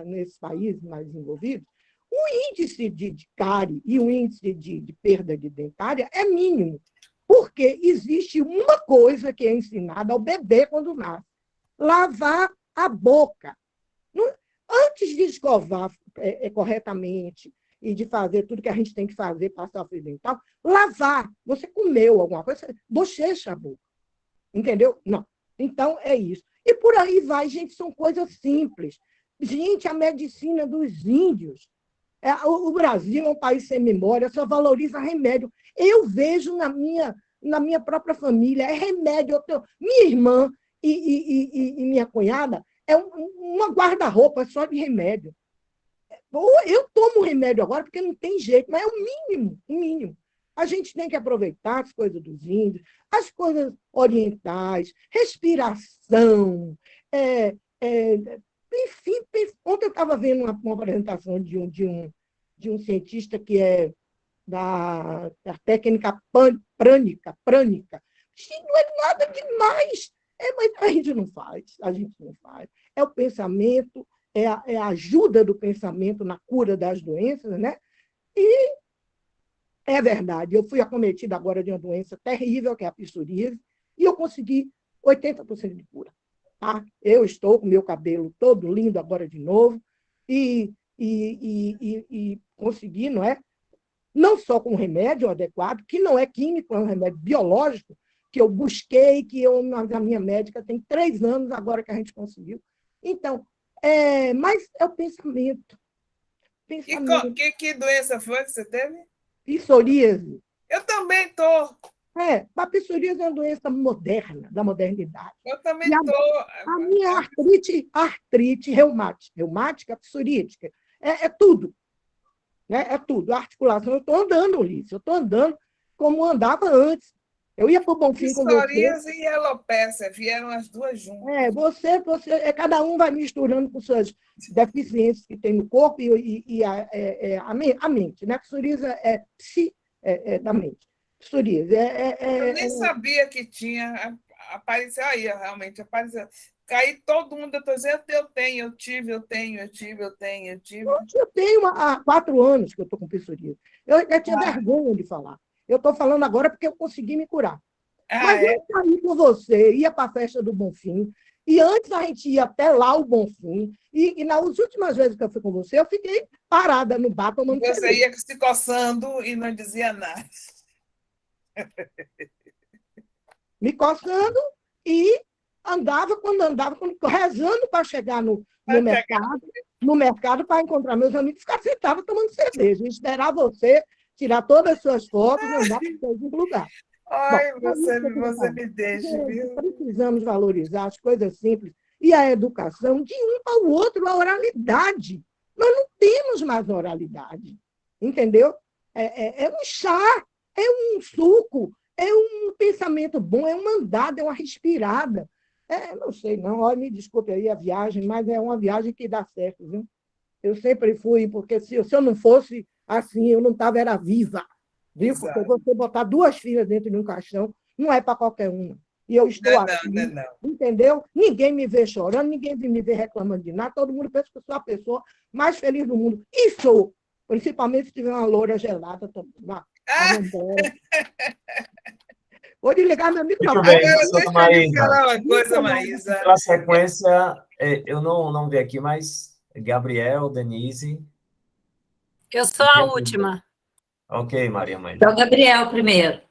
nesses países mais desenvolvidos, o índice de cárie e o índice de perda de dentária é mínimo, porque existe uma coisa que é ensinada ao bebê quando nasce: lavar a boca. Antes de escovar corretamente e de fazer tudo que a gente tem que fazer, passar o fio dental, lavar. Você comeu alguma coisa, bochecha a boca. Entendeu? Não. Então, é isso. E por aí vai, gente, são coisas simples. Gente, a medicina dos índios. O Brasil é um país sem memória, só valoriza remédio. Eu vejo na minha própria família, é remédio. Minha irmã e minha cunhada é uma guarda-roupa só de remédio. Eu tomo remédio agora porque não tem jeito, mas é o mínimo, o mínimo. A gente tem que aproveitar as coisas dos índios, as coisas orientais, respiração, enfim. Ontem eu estava vendo uma apresentação de um cientista que é da técnica prânica. Não é nada demais. Mas a gente não faz. É o pensamento, é a ajuda do pensamento na cura das doenças, né? E é verdade, eu fui acometida agora de uma doença terrível, que é a psoríase, e eu consegui 80% de cura. Tá? Eu estou com meu cabelo todo lindo agora de novo, e consegui, não é? Não só com remédio adequado, que não é químico, é um remédio biológico, que eu busquei, a minha médica tem 3 anos agora que a gente conseguiu. Então, mas é o pensamento. Que doença foi que você teve? Psoríase. Eu também estou. A psoríase é uma doença moderna, da modernidade. Eu também estou. A minha artrite reumática, psoríatica, é tudo. Né? É tudo. A articulação, eu estou andando, Ulisses, eu estou andando como andava antes. Eu ia para o Bonfim com você. Psoríase e alopecia, vieram as duas juntas. Cada um vai misturando com suas deficiências que tem no corpo e a mente. Né? Psoríase é da mente. Psoríase eu nem sabia que tinha. Apareceu aí, realmente apareceu. Caí todo mundo, eu estou dizendo, eu tive. Eu tenho há 4 anos que eu estou com psoríase. Eu tinha vergonha de falar. Eu estou falando agora porque eu consegui me curar. Mas eu saí com você, ia para a festa do Bonfim, e antes a gente ia até lá o Bonfim, e nas últimas vezes que eu fui com você, eu fiquei parada no bar tomando cerveja. Você ia se coçando e não dizia nada. Me coçando e rezando para chegar no mercado para encontrar meus amigos, ficar sentado tomando cerveja, esperar você tirar todas as suas fotos e andar para todo lugar. Ai, você me deixa, viu? Precisamos valorizar as coisas simples e a educação de um para o outro, a oralidade. Nós não temos mais oralidade, entendeu? É um chá, é um suco, é um pensamento bom, é uma andada, é uma respirada. Não sei, não. Olha, me desculpe aí a viagem, mas é uma viagem que dá certo, viu? Eu sempre fui, porque se eu não fosse assim, eu não estava viva, viu? Exato. Porque você botar 2 filhas dentro de um caixão não é para qualquer uma. E eu estou aqui, entendeu? Ninguém me vê chorando, ninguém me vê reclamando de nada, todo mundo pensa que eu sou a pessoa mais feliz do mundo. E sou, principalmente se tiver uma loura gelada também. Vou desligar meu microfone. Muito bem, Maísa. Pela sequência, eu não vi aqui, mas Gabriel, Denise. Eu sou a última. Ok, Maria Mãe. Então, Gabriel primeiro.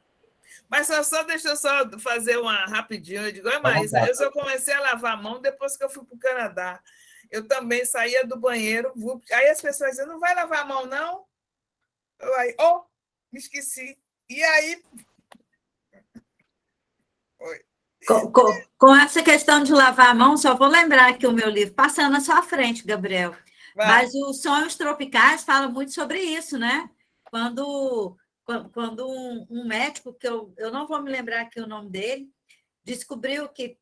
Mas deixa eu só fazer uma rapidinho. Eu digo, Maísa, eu só comecei a lavar a mão depois que eu fui para o Canadá. Eu também saía do banheiro, aí as pessoas diziam, não vai lavar a mão, não? Eu aí, me esqueci. E aí... Com essa questão de lavar a mão, só vou lembrar aqui o meu livro, Passando na Sua Frente, Gabriel. Vai. Mas os Sonhos Tropicais fala muito sobre isso, né? Quando um médico, que eu não vou me lembrar aqui o nome dele, descobriu que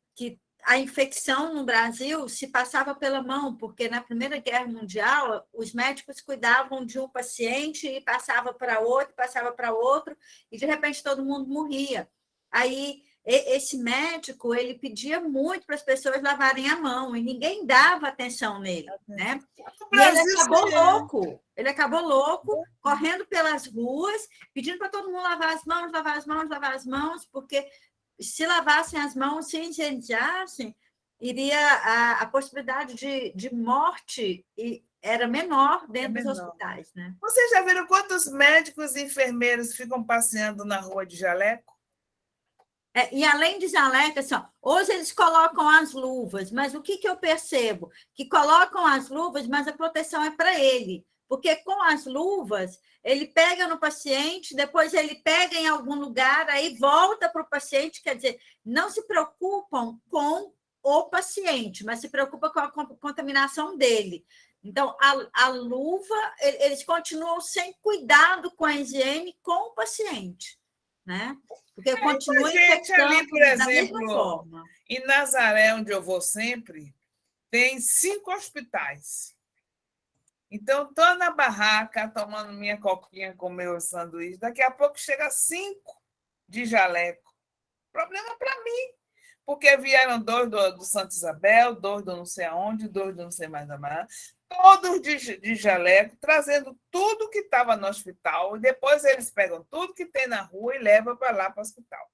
a infecção no Brasil se passava pela mão, porque na Primeira Guerra Mundial os médicos cuidavam de um paciente e passava para outro, e de repente todo mundo morria. Aí esse médico, ele pedia muito para as pessoas lavarem a mão, e ninguém dava atenção nele, né? E ele acabou louco, correndo pelas ruas, pedindo para todo mundo lavar as mãos, porque se lavassem as mãos, se incendiassem, a possibilidade de morte era menor dentro dos hospitais, né? Vocês já viram quantos médicos e enfermeiros ficam passeando na rua de jaleco? E além de jaleco, assim, hoje eles colocam as luvas, mas o que eu percebo? Que colocam as luvas, mas a proteção é para ele, porque com as luvas, ele pega no paciente, depois ele pega em algum lugar, aí volta para o paciente, quer dizer, não se preocupam com o paciente, mas se preocupa com a contaminação dele. Então, a luva, eles continuam sem cuidado com a higiene com o paciente, né? Porque continua infectando ali, por da mesma exemplo, forma. Em Nazaré, onde eu vou sempre, tem 5 hospitais. Então, estou na barraca, tomando minha coquinha com meu sanduíche. Daqui a pouco chega 5 de jaleco. Problema para mim. Porque vieram 2 do Santa Isabel, 2 do não sei aonde, 2 do não sei mais mais, todos de jaleco, trazendo tudo que estava no hospital, e depois eles pegam tudo que tem na rua e levam para lá para o hospital.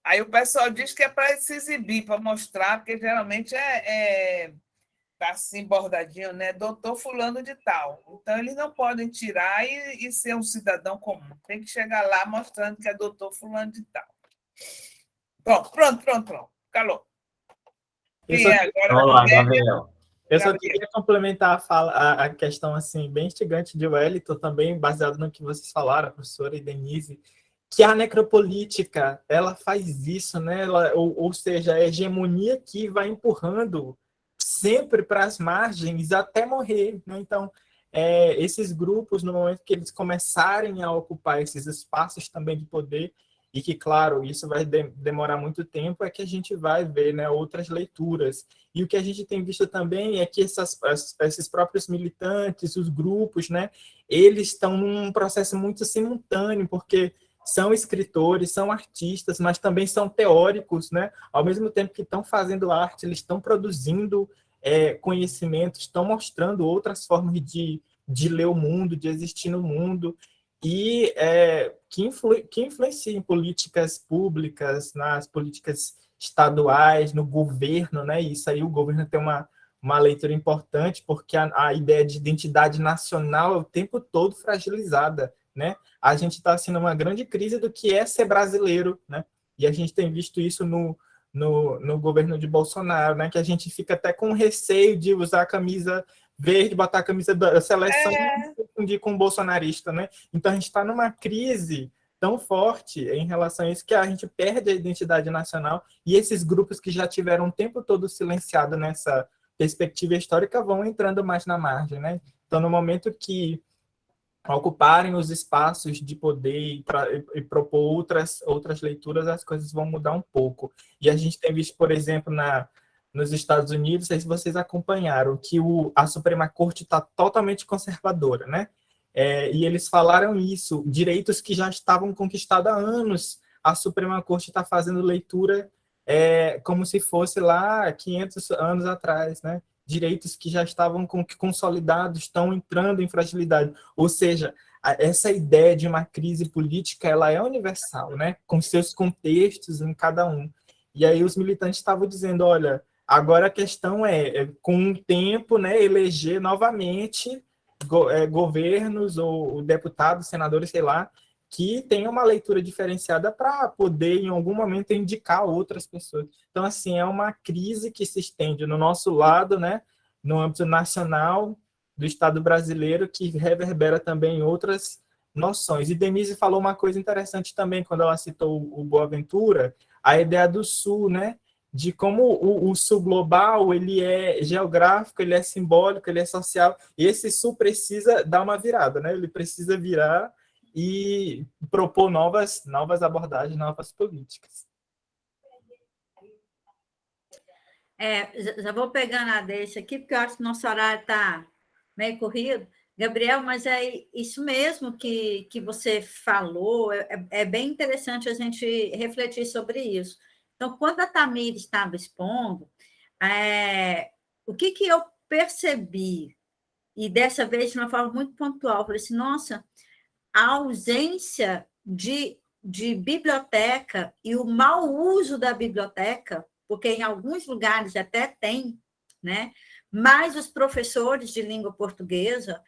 Aí o pessoal diz que é para se exibir, para mostrar, porque geralmente tá assim bordadinho, né? Doutor fulano de tal. Então, eles não podem tirar e ser um cidadão comum. Tem que chegar lá mostrando que é doutor fulano de tal. Pronto. Calou. Olá, Gabriel. Eu só queria complementar a questão assim, bem instigante de Wellington, também baseado no que vocês falaram, a professora e Denise, que a necropolítica, ela faz isso, né? Ou seja, a hegemonia que vai empurrando sempre para as margens até morrer, né? Então, esses grupos, no momento que eles começarem a ocupar esses espaços também de poder, e que, claro, isso vai demorar muito tempo, é que a gente vai ver, né, outras leituras. E o que a gente tem visto também é que esses próprios militantes, os grupos, né, eles estão num processo muito simultâneo, porque são escritores, são artistas, mas também são teóricos, né? Ao mesmo tempo que estão fazendo arte, eles estão produzindo conhecimento, estão mostrando outras formas de ler o mundo, de existir no mundo, e que influencia em políticas públicas, nas políticas estaduais, no governo, né? E isso aí o governo tem uma leitura importante, porque a ideia de identidade nacional é o tempo todo fragilizada, né? A gente está assim, numa grande crise do que é ser brasileiro, né? E a gente tem visto isso no governo de Bolsonaro, né? Que a gente fica até com receio de usar a camisa verde, botar a camisa da seleção e confundir com o bolsonarista, né? Então a gente está numa crise tão forte em relação a isso que a gente perde a identidade nacional, e esses grupos que já tiveram o tempo todo silenciado nessa perspectiva histórica vão entrando mais na margem, né? Então, no momento que ocuparem os espaços de poder e propor outras leituras, as coisas vão mudar um pouco. E a gente tem visto, por exemplo, nos Estados Unidos, não sei se vocês acompanharam, que a Suprema Corte está totalmente conservadora, né? E eles falaram isso, direitos que já estavam conquistados há anos, a Suprema Corte está fazendo leitura como se fosse lá 500 anos atrás, né? Direitos que já estavam consolidados estão entrando em fragilidade. Ou seja, essa ideia de uma crise política, ela é universal, né? Com seus contextos em cada um. E aí os militantes estavam dizendo, olha, agora a questão com o tempo, né, eleger novamente governos ou deputados, senadores, sei lá, que tenham uma leitura diferenciada para poder, em algum momento, indicar outras pessoas. Então, assim, é uma crise que se estende no nosso lado, né, no âmbito nacional do Estado brasileiro, que reverbera também em outras noções. E Denise falou uma coisa interessante também, quando ela citou o Boaventura, a ideia do Sul, né, de como o Sul global, ele é geográfico, ele é simbólico, ele é social, e esse Sul precisa dar uma virada, né, ele precisa virar e propor novas abordagens, novas políticas. Já vou pegando a deixa aqui, porque eu acho que nosso horário está meio corrido. Gabriel, mas é isso mesmo que você falou, é bem interessante a gente refletir sobre isso. Então, quando a Tamir estava expondo, o que eu percebi, e dessa vez de uma forma muito pontual, eu falei assim, nossa, a ausência de biblioteca e o mau uso da biblioteca, porque em alguns lugares até tem, né? Mas os professores de língua portuguesa,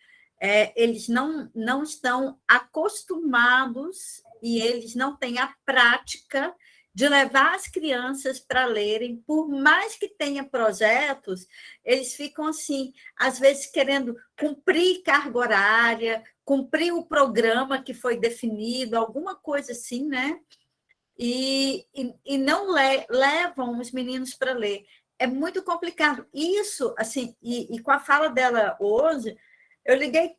eles não estão acostumados e eles não têm a prática de levar as crianças para lerem, por mais que tenha projetos, eles ficam assim, às vezes querendo cumprir carga horária, cumprir o programa que foi definido, alguma coisa assim, né? E não levam os meninos para ler. é muito complicado. Isso, assim, e com a fala dela hoje, eu liguei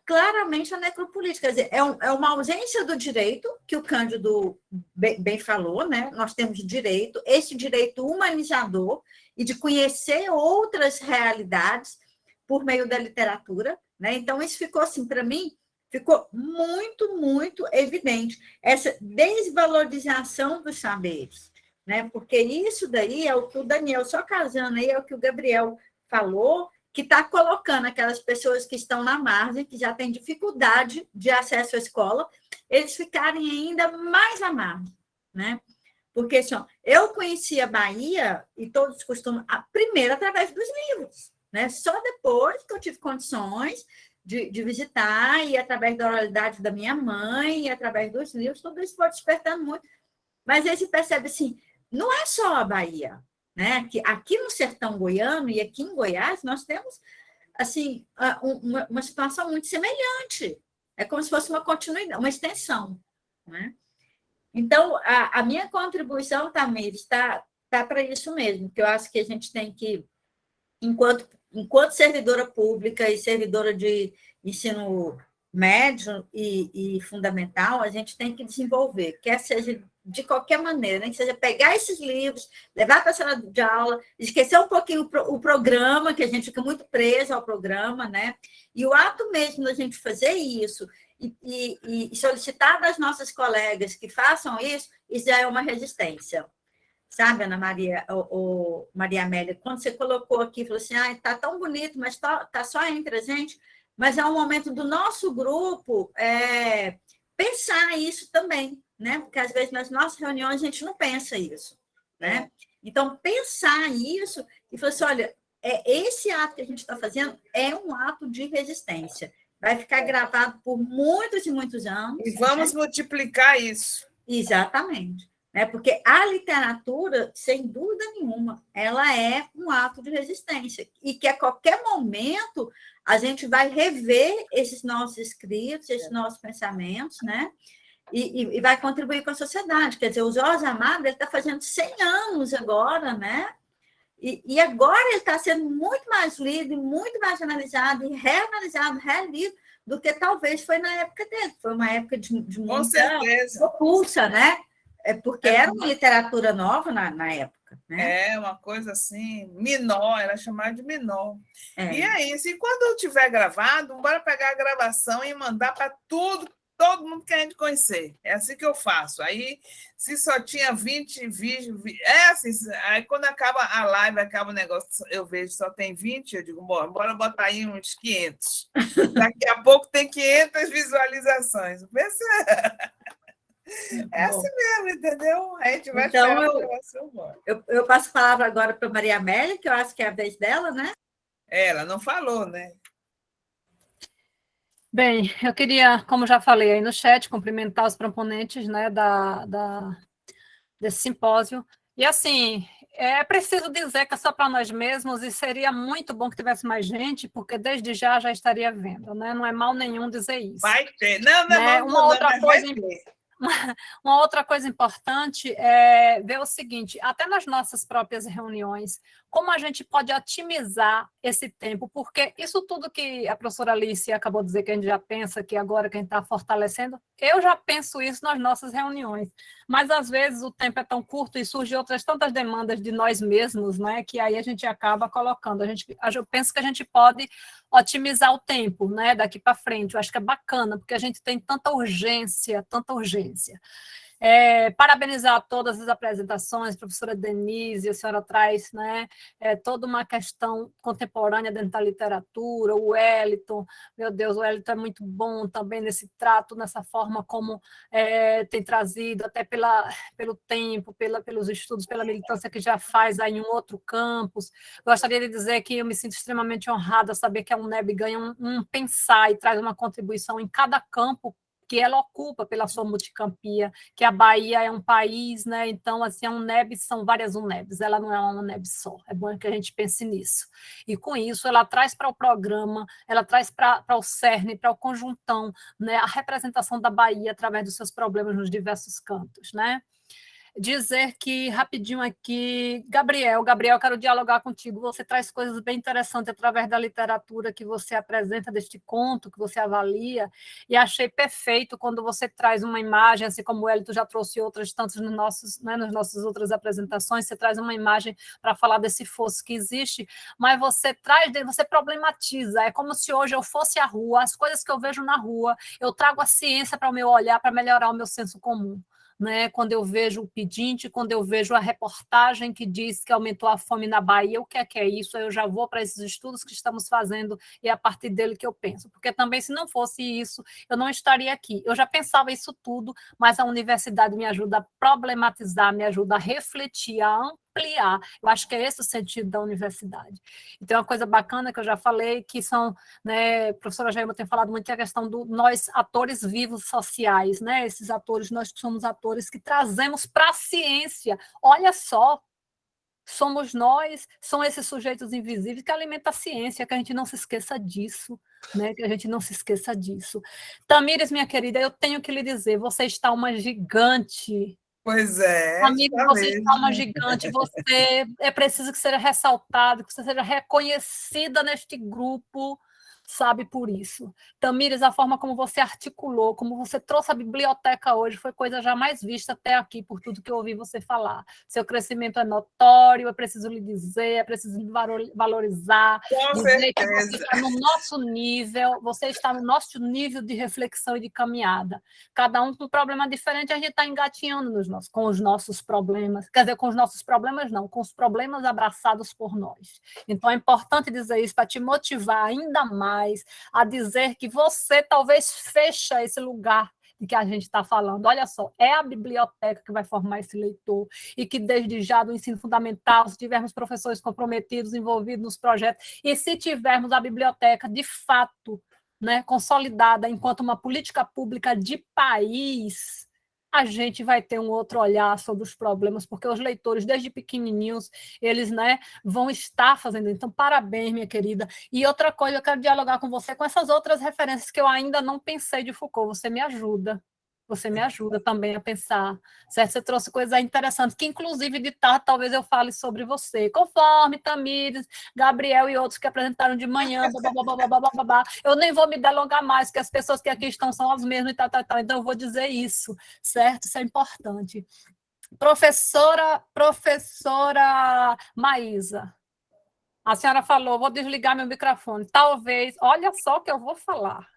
claramente à necropolítica. Quer dizer, é uma ausência do direito, que o Cândido bem falou, né? Nós temos direito, esse direito humanizador, e de conhecer outras realidades por meio da literatura, né? Então, isso ficou assim, para mim, ficou muito, muito evidente, essa desvalorização dos saberes, né? Porque isso daí é o que o Daniel, só casando aí, é o que o Gabriel falou, que está colocando aquelas pessoas que estão na margem, que já têm dificuldade de acesso à escola, eles ficarem ainda mais à margem, né? Porque assim, eu conheci a Bahia, e todos costumam, primeiro através dos livros, né? Só depois que eu tive condições de visitar, e através da oralidade da minha mãe, e através dos livros, tudo isso foi despertando muito. Mas aí se percebe assim, não é só a Bahia, né? Que aqui no sertão goiano e aqui em Goiás nós temos assim uma situação muito semelhante. É como se fosse uma continuidade, uma extensão, né? Então, a minha contribuição, Tamires, está para isso mesmo, que eu acho que a gente tem que, enquanto servidora pública e servidora de ensino médio e fundamental, a gente tem que desenvolver, quer seja de qualquer maneira, nem que seja pegar esses livros, levar para a sala de aula, esquecer um pouquinho o programa, que a gente fica muito preso ao programa, né? E o ato mesmo da gente fazer isso e solicitar das nossas colegas que façam isso, isso já é uma resistência. Sabe, Ana Maria, ou Maria Amélia, quando você colocou aqui, falou assim, está tão bonito, mas está só entre a gente, mas é um momento do nosso grupo pensar isso também, né? Porque às vezes nas nossas reuniões a gente não pensa isso, né? Então, pensar isso e falar assim, olha, esse ato que a gente está fazendo é um ato de resistência. Vai ficar gravado por muitos e muitos anos. E vamos multiplicar isso. Exatamente. Né? Porque a literatura, sem dúvida nenhuma, ela é um ato de resistência. E que a qualquer momento a gente vai rever esses nossos escritos, esses nossos pensamentos, né? E vai contribuir com a sociedade. Quer dizer, o Jorge Amado está fazendo 100 anos agora, né? E agora ele está sendo muito mais lido, muito mais analisado, e reanalisado, relido, do que talvez foi na época dele. Foi uma época de muita propulsa, né? Porque era uma literatura nova na época. Né? É uma coisa assim, menor, era chamada de menor. E é isso. E quando eu tiver gravado, bora pegar a gravação e mandar para todo mundo que a gente conhecer. É assim que eu faço. Aí, se só tinha 20 vídeos... assim, aí quando acaba a live, acaba o negócio, eu vejo só tem 20, eu digo, bora botar aí uns 500. Daqui a pouco tem 500 visualizações. Pensa... É assim mesmo, entendeu? A gente vai então, esperar a gravação. Eu passo a palavra agora para a Maria Amélia, que eu acho que é a vez dela, né? Ela não falou, né? Bem, eu queria, como já falei aí no chat, cumprimentar os proponentes, né, desse simpósio. E, assim, é preciso dizer que é só para nós mesmos, e seria muito bom que tivesse mais gente, porque desde já estaria vendo, né? Não é mal nenhum dizer isso. Vai ter. Não, né? Uma outra coisa importante é ver o seguinte, até nas nossas próprias reuniões, como a gente pode otimizar esse tempo, porque isso tudo que a professora Alice acabou de dizer que a gente já pensa, que agora quem está fortalecendo, eu já penso isso nas nossas reuniões, mas às vezes o tempo é tão curto e surgem outras tantas demandas de nós mesmos, né, que aí a gente acaba colocando. Eu penso que a gente pode otimizar o tempo, né, daqui para frente. Eu acho que é bacana, porque a gente tem tanta urgência, tanta urgência. Parabenizar todas as apresentações, professora Denise, a senhora traz, né, toda uma questão contemporânea dentro da literatura, o Wellington, meu Deus, o Wellington é muito bom também nesse trato, nessa forma como tem trazido, até pelo tempo, pelos estudos, pela militância que já faz aí em um outro campus. Gostaria de dizer que eu me sinto extremamente honrada saber que a UNEB ganha um pensar e traz uma contribuição em cada campo que ela ocupa pela sua multicampia, que a Bahia é um país, né? Então, assim, a UNEB são várias UNEBs, ela não é uma UNEB só, é bom que a gente pense nisso. E com isso, ela traz para o programa, ela traz para o CERN, para o conjuntão, né? A representação da Bahia através dos seus problemas nos diversos cantos, né? dizer que, rapidinho aqui, Gabriel, quero dialogar contigo. Você traz coisas bem interessantes através da literatura que você apresenta, deste conto que você avalia, e achei perfeito quando você traz uma imagem, assim como o Hélio já trouxe outras tantas nos nossos, né, nas nossas outras apresentações, você traz uma imagem para falar desse fosso que existe, mas você traz, você problematiza, é como se hoje eu fosse à rua, as coisas que eu vejo na rua, eu trago a ciência para o meu olhar, para melhorar o meu senso comum. Né, quando eu vejo o pedinte, quando eu vejo a reportagem que diz que aumentou a fome na Bahia, o que é isso? Eu já vou para esses estudos que estamos fazendo e é a partir dele que eu penso. Porque também, se não fosse isso, eu não estaria aqui. Eu já pensava isso tudo, mas a universidade me ajuda a problematizar, me ajuda a refletir, a ampliar. Eu acho que é esse o sentido da universidade. E tem uma coisa bacana que eu já falei, que são, né, a professora Jaima tem falado muito, que é a questão do nós, atores vivos sociais, né, esses atores, nós que somos atores que trazemos para a ciência, olha só, somos nós, são esses sujeitos invisíveis que alimentam a ciência, que a gente não se esqueça disso, né, que a gente não se esqueça disso. Tamires, minha querida, eu tenho que lhe dizer, você está uma gigante. Pois é, Amigo, você está uma gigante, você é preciso que seja ressaltado, que você seja reconhecida neste grupo, sabe, por isso. Tamires, a forma como você articulou, como você trouxe a biblioteca hoje, foi coisa jamais vista até aqui, por tudo que eu ouvi você falar. Seu crescimento é notório, é preciso lhe dizer, é preciso lhe valorizar, com dizer que certeza. você está no nosso nível, você está no nosso nível de reflexão e de caminhada. Cada um com um problema diferente, a gente está engatinhando com os nossos problemas, quer dizer, com os nossos problemas não, com os problemas abraçados por nós. Então é importante dizer isso para te motivar ainda mais a dizer que você talvez fecha esse lugar de que a gente está falando. Olha só, é a biblioteca que vai formar esse leitor e que desde já do ensino fundamental, se tivermos professores comprometidos, envolvidos nos projetos, e se tivermos a biblioteca de fato, né, consolidada enquanto uma política pública de país, a gente vai ter um outro olhar sobre os problemas, porque os leitores, desde pequenininhos, eles, né, vão estar fazendo. Então, parabéns, minha querida. E outra coisa, eu quero dialogar com você com essas outras referências que eu ainda não pensei de Foucault. Você me ajuda. Você me ajuda também a pensar, certo? Você trouxe coisas interessantes, que inclusive de tarde talvez eu fale sobre você, conforme Tamires, Gabriel e outros que apresentaram de manhã, eu nem vou me delongar mais, porque as pessoas que aqui estão são as mesmas, então eu vou dizer isso, certo? Isso é importante. Professora Maísa, a senhora falou, vou desligar meu microfone, talvez, olha só o que eu vou falar.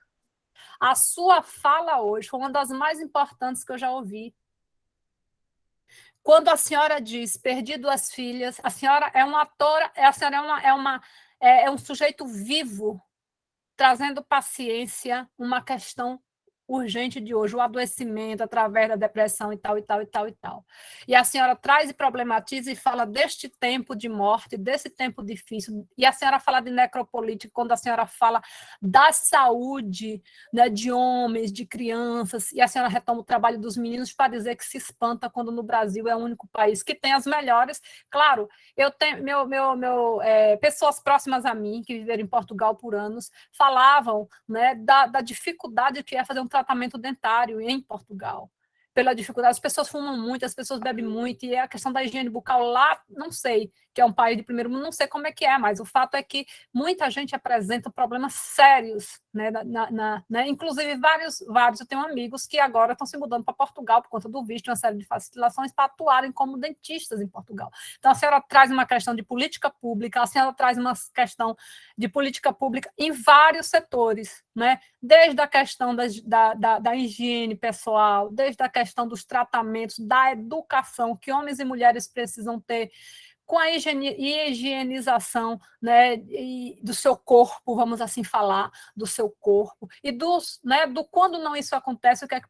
A sua fala hoje foi uma das mais importantes que eu já ouvi. Quando a senhora diz, perdi 2 filhas, a senhora é uma atora, a senhora é um sujeito vivo, trazendo paciência, uma questão urgente de hoje, o adoecimento através da depressão e tal, e tal, e tal, e tal. E a senhora traz e problematiza e fala deste tempo de morte, desse tempo difícil, e a senhora fala de necropolítica, quando a senhora fala da saúde, né, de homens, de crianças, e a senhora retoma o trabalho dos meninos para dizer que se espanta quando no Brasil é o único país que tem as melhores. Claro, eu tenho pessoas próximas a mim, que viveram em Portugal por anos, falavam, né, da dificuldade que é fazer um tratamento dentário em Portugal. Pela dificuldade, as pessoas fumam muito, as pessoas bebem muito, e a questão da higiene bucal lá, não sei, que é um país de primeiro mundo, não sei como é que é, mas o fato é que muita gente apresenta problemas sérios, né, né? Inclusive vários, eu tenho amigos que agora estão se mudando para Portugal por conta do visto, uma série de facilitações para atuarem como dentistas em Portugal. Então, a senhora traz uma questão de política pública, a senhora traz uma questão de política pública em vários setores, né? Desde a questão da higiene pessoal, desde a questão dos tratamentos, da educação que homens e mulheres precisam ter, com a higienização, né, do seu corpo, vamos assim falar, do seu corpo, e né, do quando não isso acontece, o que é que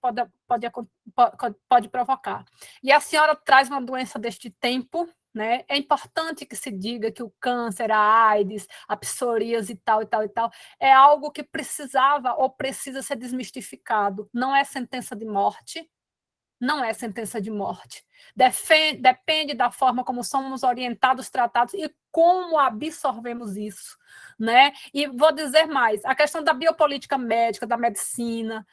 pode provocar. E a senhora traz uma doença deste tempo, né? É importante que se diga que o câncer, a AIDS, a psoríase e tal, é algo que precisava ou precisa ser desmistificado. Não é sentença de morte, não é sentença de morte. Depende da forma como somos orientados, tratados e como absorvemos isso, né? E vou dizer mais, a questão da biopolítica médica, da medicina,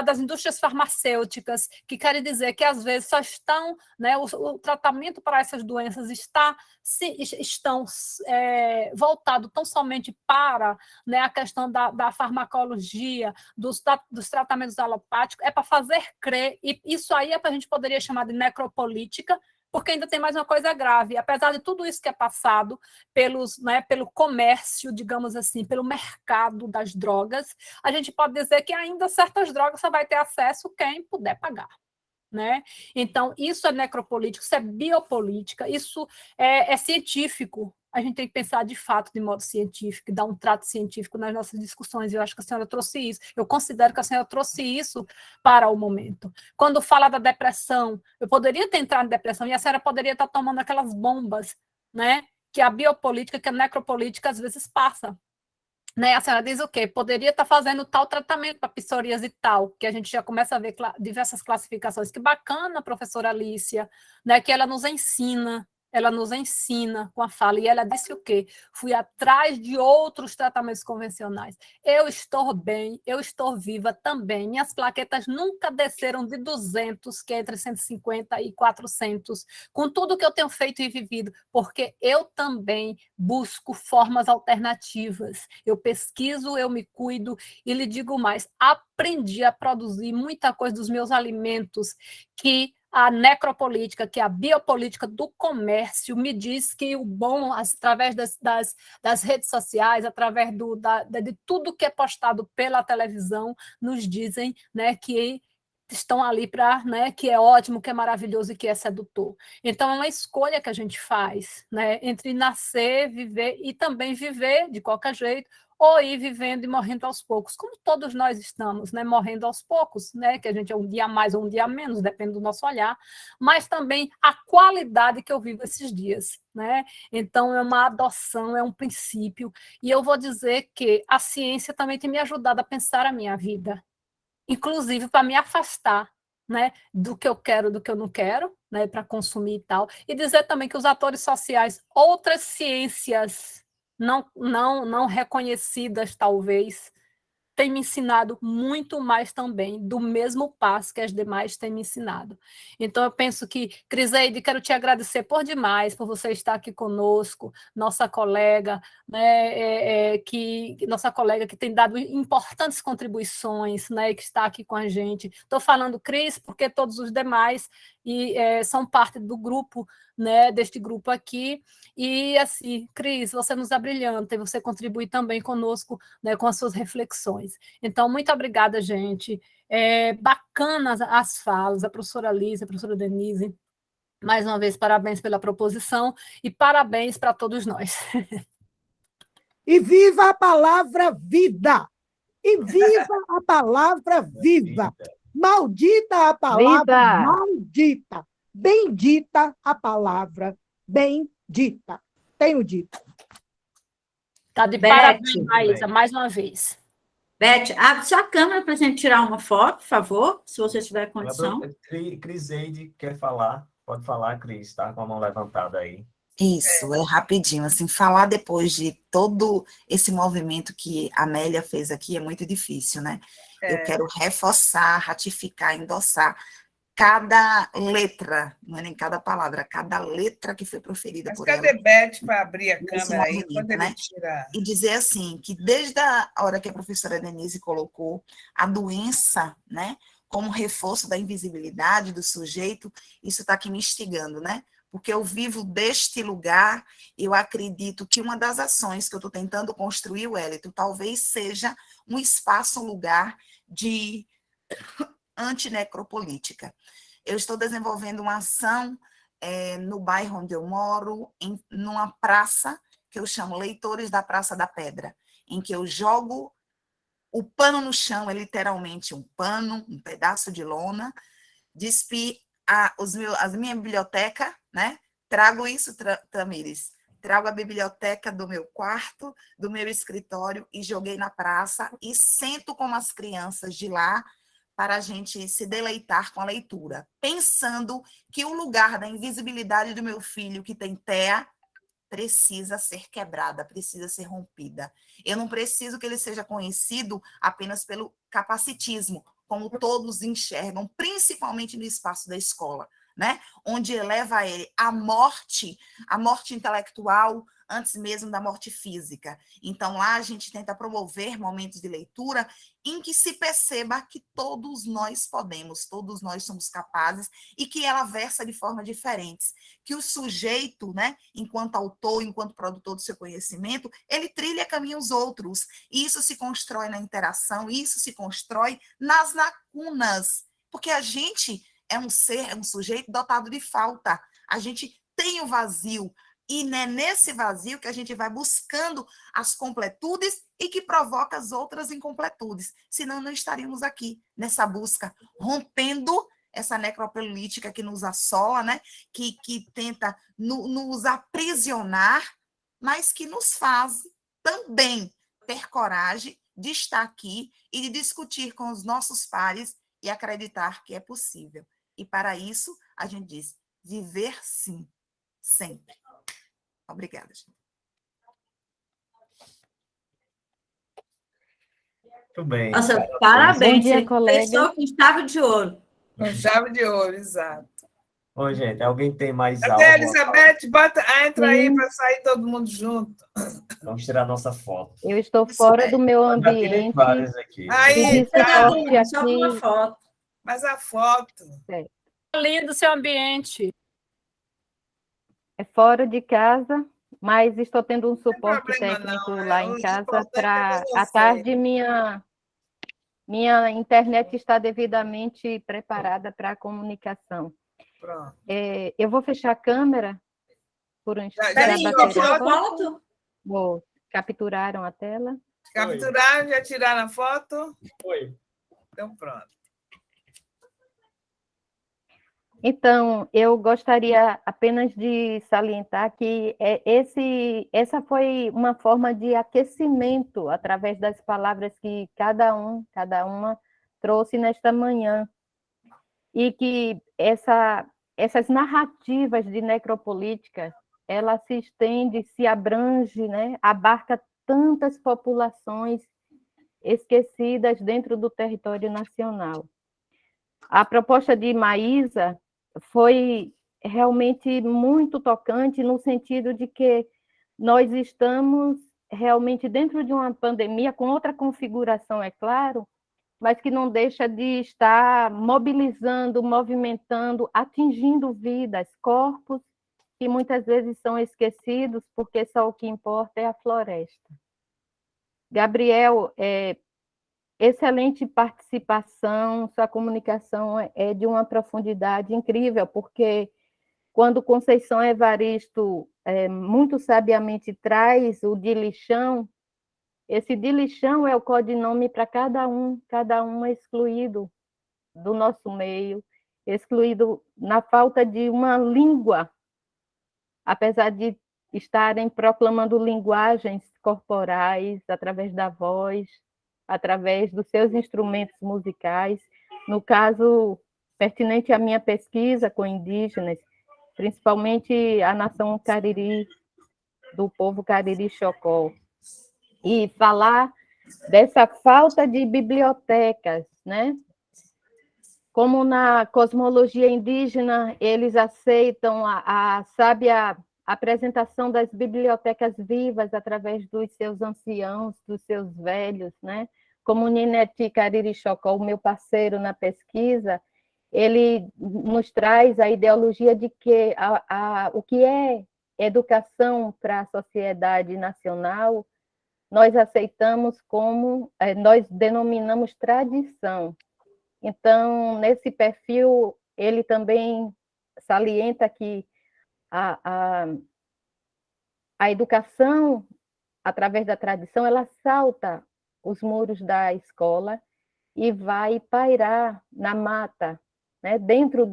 das indústrias farmacêuticas, que querem dizer que, às vezes, só estão, né, o tratamento para essas doenças estão voltado tão somente para, né, a questão da farmacologia, dos tratamentos alopáticos, é para fazer crer, e isso aí é para a gente poderia chamar de necropolítica, porque ainda tem mais uma coisa grave. Apesar de tudo isso que é passado pelo comércio, digamos assim, pelo mercado das drogas, a gente pode dizer que ainda certas drogas só vai ter acesso quem puder pagar. Né? Então, isso é necropolítico, isso é biopolítica, isso é científico. A gente tem que pensar de fato de modo científico, dar um trato científico nas nossas discussões. Eu acho que a senhora trouxe isso. Eu considero que a senhora trouxe isso para o momento. Quando fala da depressão, eu poderia ter entrado em depressão e a senhora poderia estar tomando aquelas bombas, né? Que a biopolítica, que a necropolítica às vezes passa. Né, a senhora diz o quê? Poderia estar fazendo tal tratamento para psoríase e tal, que a gente já começa a ver diversas classificações. Que bacana, professora Alicia, né, que ela nos ensina com a fala, e ela disse o quê? Fui atrás de outros tratamentos convencionais. Eu estou bem, eu estou viva também. Minhas plaquetas nunca desceram de 200, que é entre 150 e 400, com tudo que eu tenho feito e vivido, porque eu também busco formas alternativas. Eu pesquiso, eu me cuido, e lhe digo mais, aprendi a produzir muita coisa dos meus alimentos que a necropolítica, que é a biopolítica do comércio, me diz que o bom, através das redes sociais, através de tudo que é postado pela televisão, nos dizem, né, que estão ali para, né, que é ótimo, que é maravilhoso e que é sedutor. Então, é uma escolha que a gente faz, né, entre nascer, viver e também viver de qualquer jeito, ou ir vivendo e morrendo aos poucos, como todos nós estamos, né, morrendo aos poucos, né, que a gente é um dia a mais ou um dia a menos, depende do nosso olhar, mas também a qualidade que eu vivo esses dias, né? Então, é uma adoção, é um princípio, e eu vou dizer que a ciência também tem me ajudado a pensar a minha vida, inclusive para me afastar, né, do que eu quero, do que eu não quero, né, para consumir e tal, e dizer também que os atores sociais, outras ciências não reconhecidas, talvez, têm me ensinado muito mais também, do mesmo passo que as demais têm me ensinado. Então, eu penso que, Criseide, quero te agradecer por demais, por você estar aqui conosco, nossa colega, né, nossa colega que tem dado importantes contribuições, né, que está aqui com a gente. Estou falando Cris, porque todos os demais são parte do grupo, né, deste grupo aqui, e assim, Cris, você nos abrilhanta e você contribui também conosco, né, com as suas reflexões. Então, muito obrigada, gente. Bacanas as falas, a professora Lígia, a professora Denise, mais uma vez, parabéns pela proposição e parabéns para todos nós. E viva a palavra vida! E viva a palavra viva! Maldita a palavra Viva! maldita! Bendita a palavra bendita. Tenho dito. Tá de Beth, parabéns, Maísa, mais uma vez. Beth, abre sua câmera para a gente tirar uma foto, por favor, se você tiver condição. Criseide quer falar. Pode falar, Cris, tá com a mão levantada aí. Isso, é rapidinho, assim, falar depois de todo esse movimento que a Amélia fez aqui é muito difícil, né? Eu quero reforçar, ratificar, endossar cada letra, não é nem cada palavra, cada letra que foi proferida por ela. Cadê Beth para abrir a nesse câmera aí? movimento, Quando ele né? tira... E dizer assim, que desde a hora que a professora Denise colocou a doença, né, como reforço da invisibilidade do sujeito, isso está aqui me instigando, né? Porque eu vivo deste lugar, eu acredito que uma das ações que eu estou tentando construir, Wellington, talvez seja um espaço, um lugar de antinecropolítica. Eu estou desenvolvendo uma ação no bairro onde eu moro, numa praça, que eu chamo Leitores da Praça da Pedra, em que eu jogo o pano no chão, é literalmente um pano, um pedaço de lona, despi a minha biblioteca, né? Trago isso, Tamires, trago a biblioteca do meu quarto, do meu escritório, e joguei na praça, e sento com as crianças de lá, para a gente se deleitar com a leitura, pensando que o lugar da invisibilidade do meu filho, que tem TEA, precisa ser quebrada, precisa ser rompida. Eu não preciso que ele seja conhecido apenas pelo capacitismo, como todos enxergam, principalmente no espaço da escola, né? Onde eleva a ele a morte intelectual, antes mesmo da morte física. Então, lá a gente tenta promover momentos de leitura em que se perceba que todos nós podemos, todos nós somos capazes, e que ela versa de formas diferentes. Que o sujeito, né, enquanto autor, enquanto produtor do seu conhecimento, ele trilha caminhos outros. E isso se constrói na interação, isso se constrói nas lacunas. Porque a gente é um ser, é um sujeito dotado de falta. A gente tem o vazio. E é nesse vazio que a gente vai buscando as completudes e que provoca as outras incompletudes. Senão não estaríamos aqui nessa busca, rompendo essa necropolítica que nos assola, né? que tenta nos aprisionar, mas que nos faz também ter coragem de estar aqui e de discutir com os nossos pares e acreditar que é possível. E para isso, a gente diz, viver sim, sempre. Obrigada, gente. Muito bem. Nossa, parabéns, dia, você começou com chave de ouro. Com chave de ouro, exato. Bom, gente, alguém tem mais Até a algo? Elizabeth, entra aí Sim. para sair todo mundo junto. Vamos tirar nossa foto. Eu estou fora do meu Já tirei ambiente. várias aqui. Aí, Pedi suporte Só uma aqui. foto. mas a foto. Lindo seu ambiente. É fora de casa, mas estou tendo um suporte problema técnico não, lá o em casa importante é para ver à você. tarde minha internet está devidamente preparada para a comunicação. Pronto. Eu vou fechar a câmera por um instante. já Peraí, tirou a tirou foto? foto? Vou. Capturaram a tela? Capturaram, já tiraram a foto? Foi. Então, pronto. Então, eu gostaria apenas de salientar que essa foi uma forma de aquecimento através das palavras que cada uma trouxe nesta manhã. E que essas narrativas de necropolítica, ela se estende, se abrange, né? Abarca tantas populações esquecidas dentro do território nacional. A proposta de Maísa foi realmente muito tocante no sentido de que nós estamos realmente dentro de uma pandemia, com outra configuração, é claro, mas que não deixa de estar mobilizando, movimentando, atingindo vidas, corpos que muitas vezes são esquecidos, porque só o que importa é a floresta. Gabriel, excelente participação, sua comunicação é de uma profundidade incrível, porque quando Conceição Evaristo muito sabiamente traz o de lixão, esse de lixão é o codinome para cada um é excluído do nosso meio, excluído na falta de uma língua, apesar de estarem proclamando linguagens corporais através da voz, através dos seus instrumentos musicais. No caso, pertinente à minha pesquisa com indígenas, principalmente a nação Cariri, do povo Cariri-Xocó. E falar dessa falta de bibliotecas, né? Como na cosmologia indígena, eles aceitam a sábia apresentação das bibliotecas vivas através dos seus anciãos, dos seus velhos, né? Como Nineti Cariri-Xocó, o meu parceiro na pesquisa, ele nos traz a ideologia de que o que é educação para a sociedade nacional, nós aceitamos como, nós denominamos tradição. Então, nesse perfil, ele também salienta que a educação, através da tradição, ela salta os muros da escola e vai pairar na mata, né? Dentro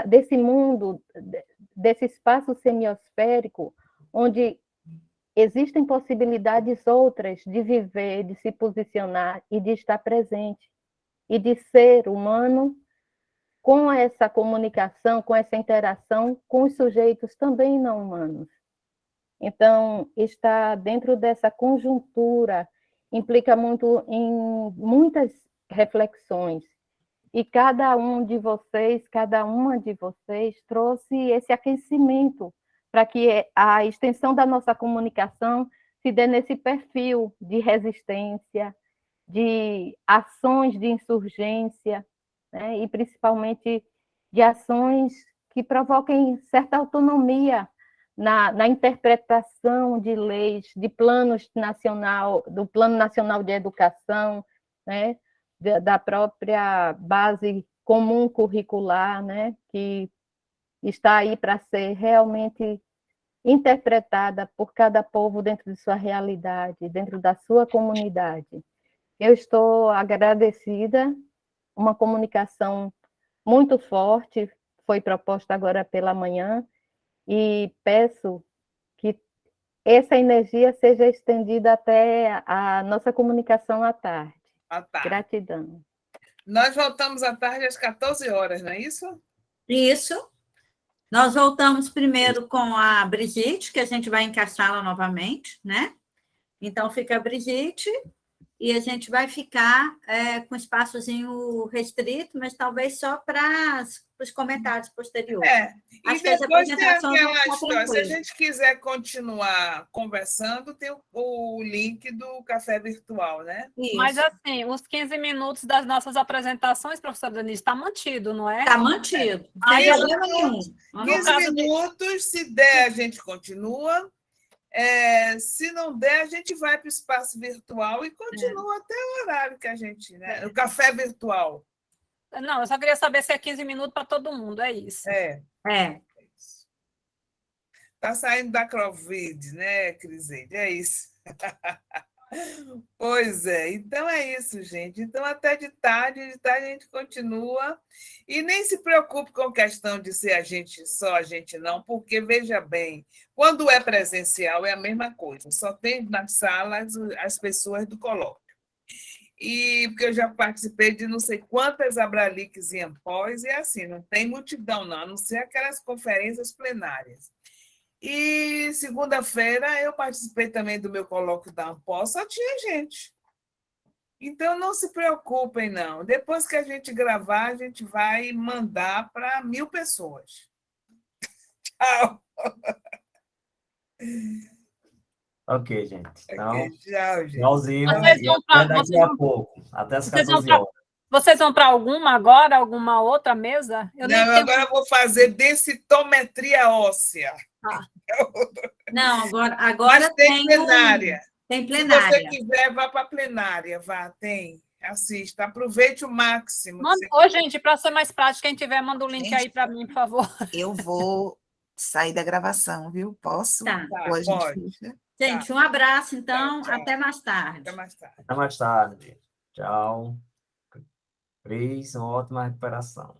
desse mundo, desse espaço semiosférico, onde existem possibilidades outras de viver, de se posicionar e de estar presente, e de ser humano com essa comunicação, com essa interação com os sujeitos também não humanos. Então, estar dentro dessa conjuntura implica muito em muitas reflexões. E cada um de vocês, cada uma de vocês trouxe esse aquecimento para que a extensão da nossa comunicação se dê nesse perfil de resistência, de ações de insurgência, né? E principalmente de ações que provoquem certa autonomia na interpretação de leis, de planos do Plano Nacional de Educação, né? Da própria base comum curricular, né? Que está aí para ser realmente interpretada por cada povo dentro de sua realidade, dentro da sua comunidade. Eu estou agradecida, uma comunicação muito forte foi proposta agora pela manhã, e peço que essa energia seja estendida até a nossa comunicação à tarde. À tarde. Gratidão. Nós voltamos à tarde às 14 horas, não é isso? Isso. Nós voltamos primeiro com a Brigitte, que a gente vai encaixá-la novamente, né? Então, fica a Brigitte, e a gente vai ficar com espaçozinho restrito, mas talvez só para os comentários posteriores. E depois tem aquela história, se a gente quiser continuar conversando, tem o link do café virtual, né? Isso. Mas, assim, os 15 minutos das nossas apresentações, professora Denise, está mantido, não é? Está mantido. 15 minutos, se der, a gente continua. Se não der, a gente vai para o espaço virtual e continua até o horário que a gente... Né? O café virtual. Não, eu só queria saber se é 15 minutos para todo mundo, é isso. Está saindo da Covid, né, Criseide? É isso. Pois é, então é isso, gente. Então, até de tarde a gente continua. E nem se preocupe com a questão de ser só a gente não, porque, veja bem, quando é presencial é a mesma coisa, só tem nas salas as pessoas do colóquio. E porque eu já participei de não sei quantas Abraliques em Ampós, e assim, não tem multidão, não, a não ser aquelas conferências plenárias. E segunda-feira eu participei também do meu colóquio da Ampós, só tinha gente. Então, não se preocupem, não. Depois que a gente gravar, a gente vai mandar para 1.000 pessoas. Tchau. Ok, gente. Então, tchau, gente. Nós vimos daqui a pouco, até as 14 horas. Vocês vão para alguma agora? Alguma outra mesa? Agora eu vou fazer densitometria óssea. Não, agora mas tem plenária. Tem plenária. Se você quiser, vá para a plenária. Vá, tem. Assista. Aproveite o máximo. Gente, para ser mais prático, quem tiver, manda o link aí para mim, por favor. Eu vou sair da gravação, viu? Posso? Tá. Ou a gente... Gente, um abraço, então. Tchau. Até mais tarde. Até mais tarde. Tchau. Cris, uma ótima recuperação.